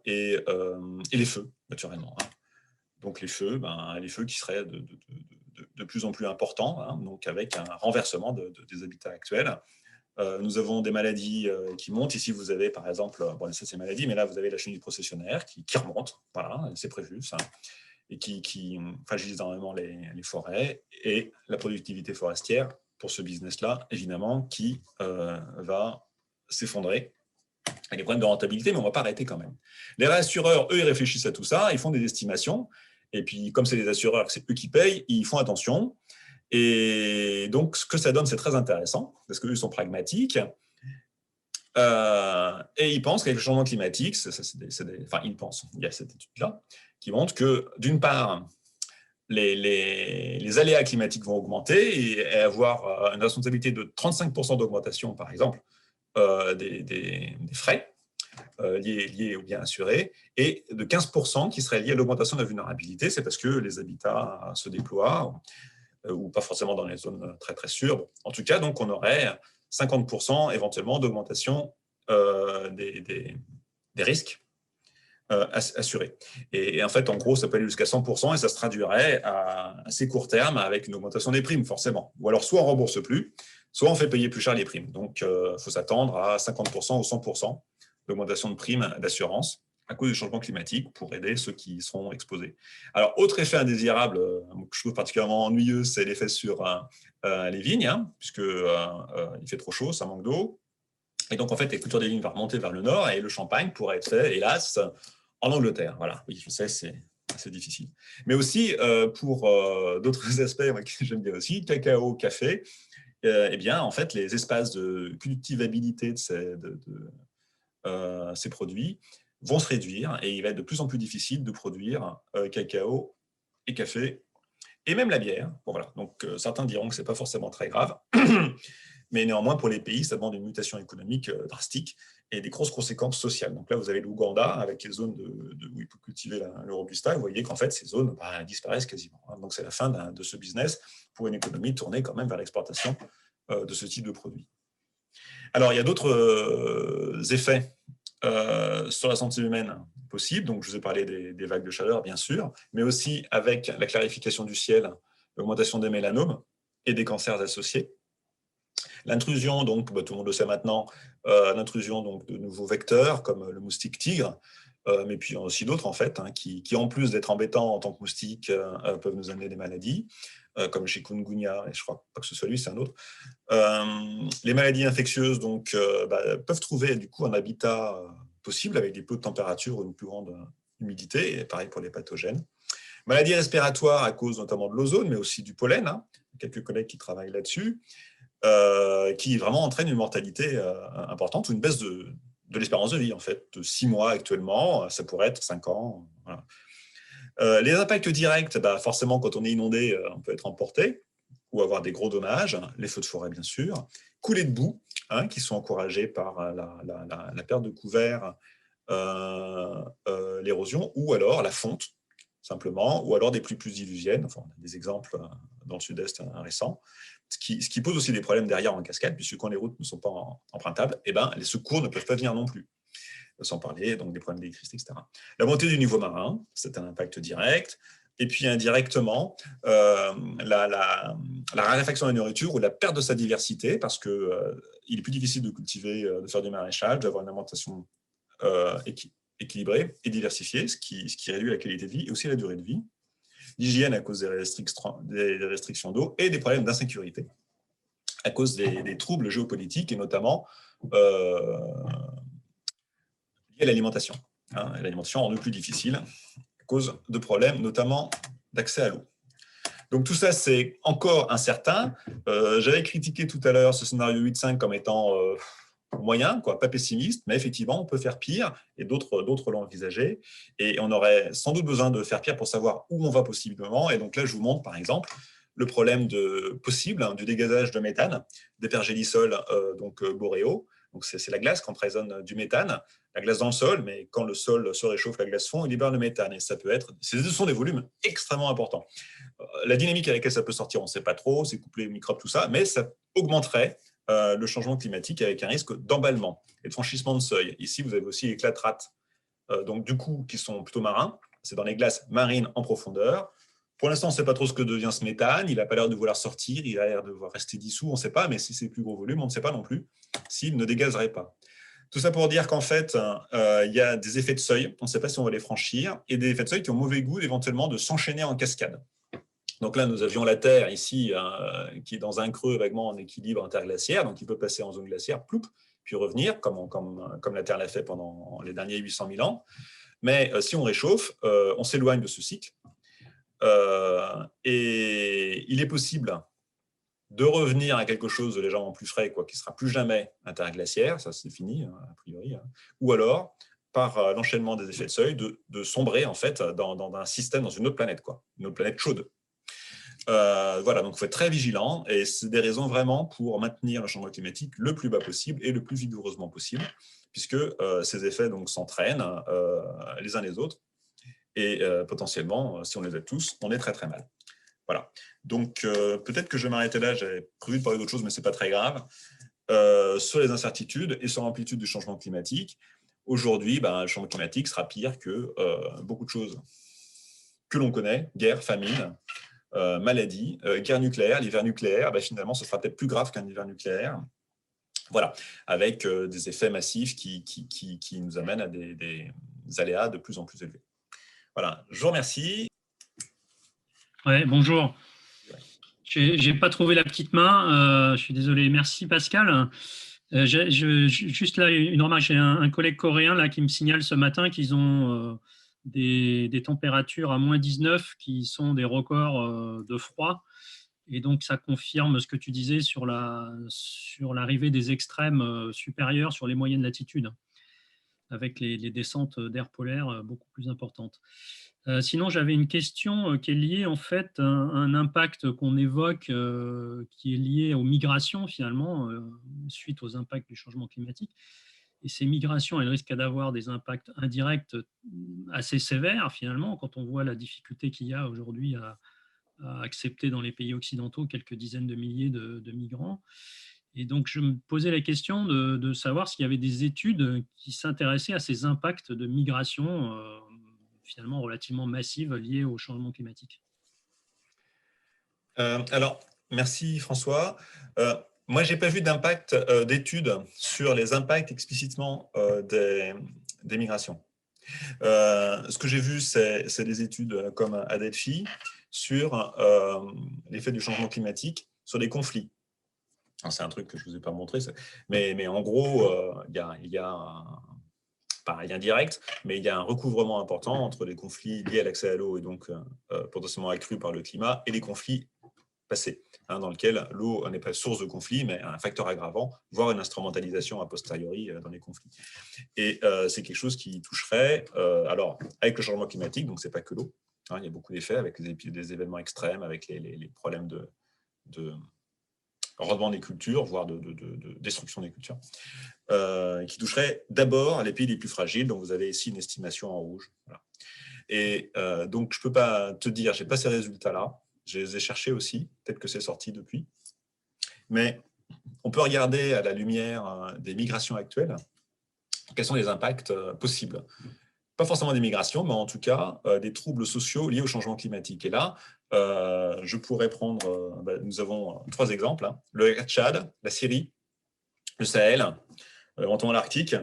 et les feux, naturellement. Hein. Donc les feux qui seraient de plus en plus importants, hein, donc avec un renversement des habitats actuels. Nous avons des maladies qui montent. Ici, vous avez par exemple, bon, ça c'est maladie, mais là vous avez la chenille processionnaire qui remonte, voilà, c'est prévu ça, et qui fragilise énormément les forêts et la productivité forestière pour ce business-là, évidemment, qui va s'effondrer. Il y a des problèmes de rentabilité, mais on ne va pas arrêter quand même. Les réassureurs, eux, ils réfléchissent à tout ça, ils font des estimations, et puis comme c'est les assureurs, c'est eux qui payent, ils font attention. Et donc, ce que ça donne, c'est très intéressant, parce qu'eux sont pragmatiques, et ils pensent qu'avec le changement climatique, enfin, ils pensent, il y a cette étude-là, qui montre que, d'une part, les aléas climatiques vont augmenter et avoir une responsabilité de 35% d'augmentation, par exemple, des frais liés aux biens assurés, et de 15% qui seraient liés à l'augmentation de la vulnérabilité. C'est parce que les habitats se déploient, ou pas forcément dans les zones très très sûres. En tout cas, donc on aurait 50% éventuellement d'augmentation des risques assurés. Et en fait, en gros, ça peut aller jusqu'à 100% et ça se traduirait à assez court terme avec une augmentation des primes, forcément. Ou alors, soit on ne rembourse plus, soit on fait payer plus cher les primes. Donc, il faut s'attendre à 50% ou 100% d'augmentation de primes d'assurance à cause du changement climatique pour aider ceux qui seront exposés. Alors, autre effet indésirable que je trouve particulièrement ennuyeux, c'est l'effet sur les vignes, hein, puisqu'il fait trop chaud, ça manque d'eau. Et donc, en fait, les cultures des vignes vont remonter vers le nord et le champagne pourrait être fait, hélas, en Angleterre. Voilà, oui, je sais, c'est assez difficile. Mais aussi, pour d'autres aspects moi, que j'aime bien aussi, cacao, café, eh bien, en fait, les espaces de cultivabilité de ces produits vont se réduire et il va être de plus en plus difficile de produire cacao et café et même la bière. Bon, voilà. Donc, certains diront que ce n'est pas forcément très grave, mais néanmoins, pour les pays, ça demande une mutation économique drastique et des grosses conséquences sociales. Donc là, vous avez l'Ouganda avec les zones où il peut cultiver le Robusta. Vous voyez qu'en fait, ces zones disparaissent quasiment. Donc, c'est la fin de ce business pour une économie tournée quand même vers l'exportation de ce type de produits. Alors, il y a d'autres effets sur la santé humaine possibles. Donc, je vous ai parlé des vagues de chaleur, bien sûr, mais aussi avec la clarification du ciel, l'augmentation des mélanomes et des cancers associés. L'intrusion, donc, tout le monde le sait maintenant, l'intrusion de nouveaux vecteurs comme le moustique tigre, mais puis aussi d'autres en fait, hein, qui en plus d'être embêtants en tant que moustiques, peuvent nous amener des maladies, comme chikungunya, et je crois pas que ce soit lui, c'est un autre. Les maladies infectieuses donc, peuvent trouver du coup un habitat possible avec des peu de température ou une plus grande humidité, et pareil pour les pathogènes. Maladies respiratoires à cause notamment de l'ozone, mais aussi du pollen, hein, quelques collègues qui travaillent là-dessus. Qui vraiment entraîne une mortalité importante ou une baisse de l'espérance de vie, en fait, de 6 mois actuellement, ça pourrait être 5 ans. Voilà. Les impacts directs, forcément, quand on est inondé, on peut être emporté ou avoir des gros dommages, les feux de forêt, bien sûr, coulées de boue, hein, qui sont encouragées par la perte de couvert, l'érosion, ou alors la fonte, simplement, ou alors des pluies plus diluviennes. Enfin, on a des exemples dans le sud-est récents. Ce qui pose aussi des problèmes derrière en cascade, puisque quand les routes ne sont pas empruntables, les secours ne peuvent pas venir non plus. Sans parler donc des problèmes d'électricité, etc. La montée du niveau marin, c'est un impact direct. Et puis indirectement, la raréfaction de la nourriture ou la perte de sa diversité, parce qu'il est plus difficile de cultiver, de faire du maraîchage, d'avoir une alimentation équilibrée et diversifiée, ce qui réduit la qualité de vie et aussi la durée de vie. L'hygiène à cause des restrictions d'eau et des problèmes d'insécurité à cause des troubles géopolitiques et notamment liés à l'alimentation. Hein, l'alimentation rend plus difficile à cause de problèmes notamment d'accès à l'eau. Donc tout ça, c'est encore incertain. J'avais critiqué tout à l'heure ce scénario 8.5 comme étant moyen, quoi, pas pessimiste, mais effectivement, on peut faire pire, et d'autres l'ont envisagé. Et on aurait sans doute besoin de faire pire pour savoir où on va possiblement. Et donc là, je vous montre, par exemple, le problème possible du dégazage de méthane des pergélisols boréaux. Donc c'est la glace qui emprisonne du méthane, la glace dans le sol, mais quand le sol se réchauffe, la glace fond, il libère le méthane. Et ce sont des volumes extrêmement importants. La dynamique à laquelle ça peut sortir, on ne sait pas trop, c'est couplé aux microbes, tout ça, mais ça augmenterait le changement climatique avec un risque d'emballement et de franchissement de seuil. Ici, vous avez aussi les clatrates, donc du coup, qui sont plutôt marins. C'est dans les glaces marines en profondeur. Pour l'instant, on ne sait pas trop ce que devient ce méthane. Il n'a pas l'air de vouloir sortir, il a l'air de vouloir rester dissous, on ne sait pas, mais si c'est plus gros volume, on ne sait pas non plus s'il ne dégazerait pas. Tout ça pour dire qu'en fait, il y a des effets de seuil, on ne sait pas si on va les franchir, et des effets de seuil qui ont mauvais goût éventuellement de s'enchaîner en cascade. Donc là, nous avions la Terre ici, qui est dans un creux vaguement en équilibre interglaciaire, donc il peut passer en zone glaciaire, ploup, puis revenir, comme la Terre l'a fait pendant les derniers 800 000 ans. Mais si on réchauffe, on s'éloigne de ce cycle. Et il est possible de revenir à quelque chose de légèrement plus frais, quoi, qui ne sera plus jamais interglaciaire, ça c'est fini, a priori, ou alors, par l'enchaînement des effets de seuil, de sombrer en fait dans un système, dans une autre planète, quoi, une autre planète chaude. Voilà, donc il faut être très vigilant, et c'est des raisons vraiment pour maintenir le changement climatique le plus bas possible et le plus vigoureusement possible, puisque ces effets s'entraînent les uns les autres, et potentiellement, si on les a tous, on est très très mal. Voilà. Donc, peut-être que je vais m'arrêter là. J'avais prévu de parler d'autre chose, mais ce n'est pas très grave. Sur les incertitudes et sur l'amplitude du changement climatique, aujourd'hui, le changement climatique sera pire que beaucoup de choses que l'on connaît, guerre, famine, maladie, guerre nucléaire, l'hiver nucléaire. Finalement, ce sera peut-être plus grave qu'un hiver nucléaire. Voilà, avec des effets massifs qui nous amènent à des aléas de plus en plus élevés. Voilà, je vous remercie. Ouais, bonjour. J'ai pas trouvé la petite main. Je suis désolé. Merci Pascal. Juste là une remarque. J'ai un collègue coréen là qui me signale ce matin qu'ils ont des températures à -19 qui sont des records de froid. Et donc ça confirme ce que tu disais sur l'arrivée des extrêmes supérieurs sur les moyennes latitudes, avec les descentes d'air polaire beaucoup plus importantes. Sinon, j'avais une question qui est liée en fait à un impact qu'on évoque, qui est lié aux migrations finalement, suite aux impacts du changement climatique. Et ces migrations, elles risquent d'avoir des impacts indirects assez sévères finalement, quand on voit la difficulté qu'il y a aujourd'hui à accepter dans les pays occidentaux quelques dizaines de milliers de migrants. Et donc, je me posais la question de savoir s'il y avait des études qui s'intéressaient à ces impacts de migration finalement relativement massive liée au changement climatique. Alors, merci François. Moi, je n'ai pas vu d'impact d'études sur les impacts explicitement des migrations. Ce que j'ai vu, c'est des études comme Adelphi sur l'effet du changement climatique sur les conflits. C'est un truc que je ne vous ai pas montré, mais en gros, il y a pas un lien direct, mais il y a un recouvrement important entre les conflits liés à l'accès à l'eau et donc potentiellement accrus par le climat et les conflits passés, dans lequel l'eau n'est pas source de conflit, mais un facteur aggravant, voire une instrumentalisation a posteriori dans les conflits. Et c'est quelque chose qui toucherait, alors avec le changement climatique, donc c'est pas que l'eau, il y a beaucoup d'effets avec des événements extrêmes, avec les problèmes de rendement des cultures, voire de destruction des cultures, qui toucherait d'abord les pays les plus fragiles. Donc, vous avez ici une estimation en rouge. Voilà. Et donc, je ne peux pas te dire, je n'ai pas ces résultats-là. Je les ai cherchés aussi. Peut-être que c'est sorti depuis. Mais on peut regarder à la lumière des migrations actuelles quels sont les impacts possibles. Pas forcément des migrations, mais en tout cas des troubles sociaux liés au changement climatique. Et là, je pourrais prendre, nous avons 3 exemples, le Tchad, la Syrie, le Sahel, éventuellement l'Arctique,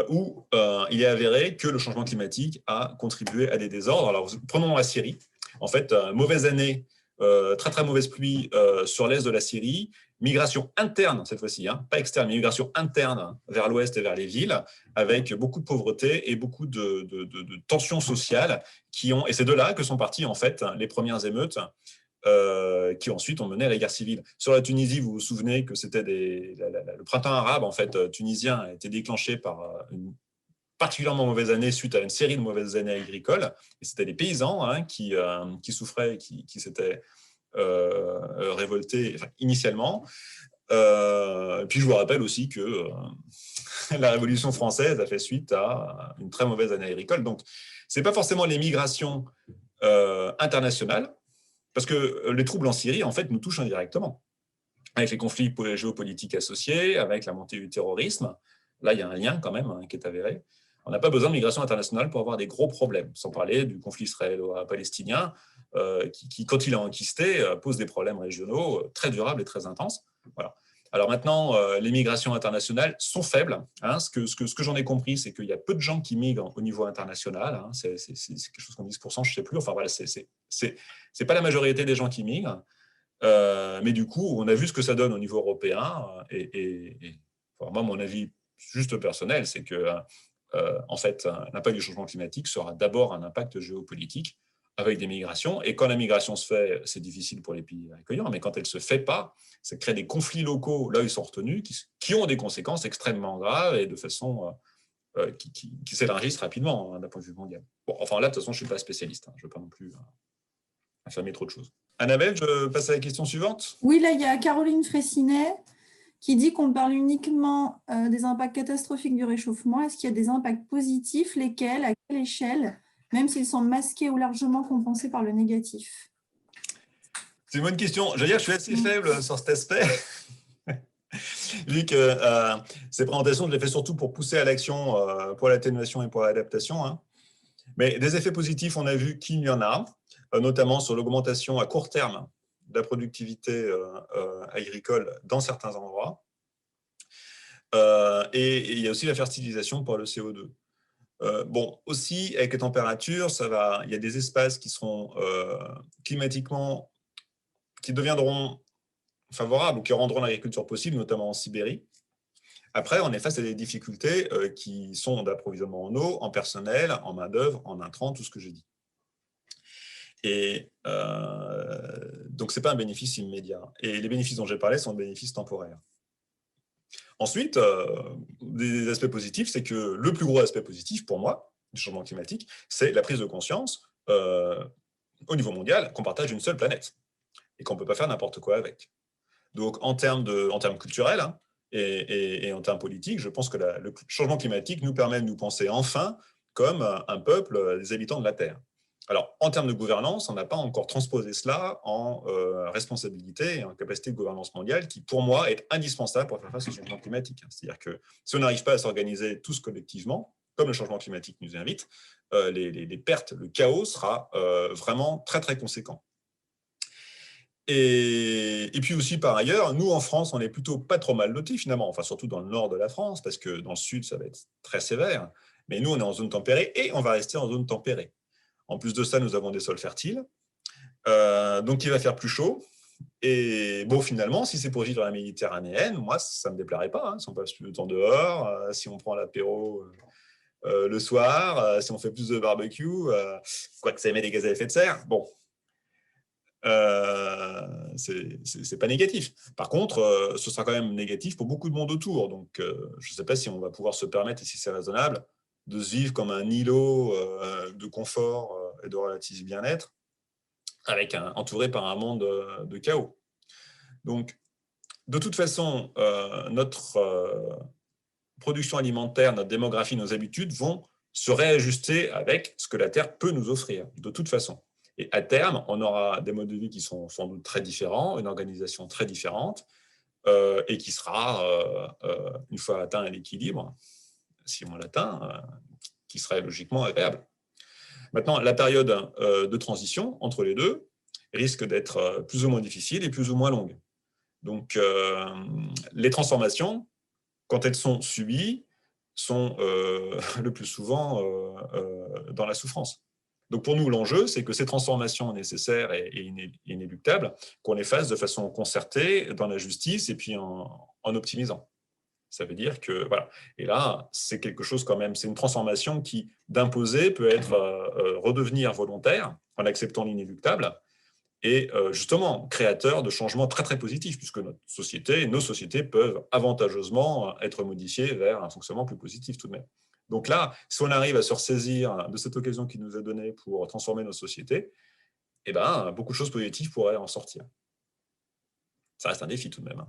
où il est avéré que le changement climatique a contribué à des désordres. Alors, prenons la Syrie. En fait, mauvaise année, très très mauvaise pluie sur l'est de la Syrie, migration interne cette fois-ci, pas externe, mais migration interne vers l'ouest et vers les villes, avec beaucoup de pauvreté et beaucoup de tensions sociales et c'est de là que sont parties en fait les premières émeutes qui ensuite ont mené à la guerre civile. Sur la Tunisie, vous vous souvenez que c'était le printemps arabe en fait, tunisien a été déclenché par une particulièrement mauvaise année suite à une série de mauvaises années agricoles. Et c'était les paysans qui souffraient, qui s'étaient révoltés initialement. Et puis je vous rappelle aussi que la Révolution française a fait suite à une très mauvaise année agricole. Donc, ce n'est pas forcément les migrations internationales, parce que les troubles en Syrie, en fait, nous touchent indirectement. Avec les conflits géopolitiques associés, avec la montée du terrorisme, là, il y a un lien quand même qui est avéré. On n'a pas besoin de migration internationale pour avoir des gros problèmes, sans parler du conflit israélo-palestinien, qui, quand il est enquisté, pose des problèmes régionaux très durables et très intenses. Voilà. Alors maintenant, les migrations internationales sont faibles. Ce que j'en ai compris, c'est qu'il y a peu de gens qui migrent au niveau international. C'est quelque chose comme 10%, je ne sais plus. Enfin voilà, c'est pas la majorité des gens qui migrent. Mais du coup, on a vu ce que ça donne au niveau européen. Enfin, moi, mon avis juste personnel, c'est que en fait, l'impact du changement climatique sera d'abord un impact géopolitique avec des migrations. Et quand la migration se fait, c'est difficile pour les pays accueillants, mais quand elle ne se fait pas, ça crée des conflits locaux, là où ils sont retenus, qui ont des conséquences extrêmement graves et de façon qui s'élargissent rapidement d'un point de vue mondial. Bon, enfin là, de toute façon, je ne suis pas spécialiste. Je ne veux pas non plus affirmer trop de choses. Annabelle, je passe à la question suivante. Oui, là, il y a Caroline Fraissinet qui dit qu'on parle uniquement des impacts catastrophiques du réchauffement. Est-ce qu'il y a des impacts positifs? Lesquels? À quelle échelle? Même s'ils sont masqués ou largement compensés par le négatif. C'est une bonne question. Je veux dire, je suis assez faible sur cet aspect. Vu que ces présentations, je les fais surtout pour pousser à l'action, pour l'atténuation et pour l'adaptation. Mais des effets positifs, on a vu qu'il y en a, notamment sur l'augmentation à court terme de la productivité agricole dans certains endroits. Et il y a aussi la fertilisation par le CO2. Bon, aussi, avec les températures, il y a des espaces qui seront climatiquement, qui deviendront favorables ou qui rendront l'agriculture possible, notamment en Sibérie. Après, on est face à des difficultés qui sont d'approvisionnement en eau, en personnel, en main-d'œuvre, en intrants, tout ce que j'ai dit. Et donc, ce n'est pas un bénéfice immédiat. Et les bénéfices dont j'ai parlé sont des bénéfices temporaires. Ensuite, des aspects positifs, c'est que le plus gros aspect positif pour moi du changement climatique, c'est la prise de conscience au niveau mondial qu'on partage une seule planète et qu'on ne peut pas faire n'importe quoi avec. Donc, en termes culturels et en termes politiques, je pense que le changement climatique nous permet de nous penser enfin comme un peuple, des habitants de la Terre. Alors, en termes de gouvernance, on n'a pas encore transposé cela en responsabilité et en capacité de gouvernance mondiale qui, pour moi, est indispensable pour faire face au changement climatique. C'est-à-dire que si on n'arrive pas à s'organiser tous collectivement, comme le changement climatique nous invite, les pertes, le chaos sera vraiment très, très conséquent. Et puis aussi, par ailleurs, nous, en France, on est plutôt pas trop mal lotis, finalement, enfin, surtout dans le nord de la France, parce que dans le sud, ça va être très sévère. Mais nous, on est en zone tempérée et on va rester en zone tempérée. En plus de ça, nous avons des sols fertiles, donc il va faire plus chaud. Et bon, finalement, si c'est pour vivre dans la Méditerranéenne, moi, ça ne me déplairait pas. Si on passe plus de temps dehors, si on prend l'apéro le soir, si on fait plus de barbecue, quoique ça émet des gaz à effet de serre, bon, c'est pas négatif. Par contre, ce sera quand même négatif pour beaucoup de monde autour. Donc, je ne sais pas si on va pouvoir se permettre, et si c'est raisonnable, de se vivre comme un îlot de confort et de relatif bien-être, entouré par un monde de chaos. Donc, de toute façon, notre production alimentaire, notre démographie, nos habitudes vont se réajuster avec ce que la Terre peut nous offrir, de toute façon. Et à terme, on aura des modes de vie qui sont sans doute très différents, une organisation très différente, et qui sera, une fois atteint l'équilibre, si on l'atteint, qui serait logiquement agréable. Maintenant, la période de transition entre les deux risque d'être plus ou moins difficile et plus ou moins longue. Donc, les transformations, quand elles sont subies, sont le plus souvent dans la souffrance. Donc, pour nous, l'enjeu, c'est que ces transformations nécessaires et inéluctables, qu'on les fasse de façon concertée dans la justice et puis en optimisant. Ça veut dire que, voilà. Et là, c'est quelque chose quand même, c'est une transformation qui, d'imposer, peut être redevenir volontaire en acceptant l'inéluctable. et justement créateur de changements très très positifs, puisque nos sociétés peuvent avantageusement être modifiées vers un fonctionnement plus positif tout de même. Donc là, si on arrive à se ressaisir de cette occasion qui nous est donnée pour transformer nos sociétés, eh ben, beaucoup de choses positives pourraient en sortir. Ça reste un défi tout de même.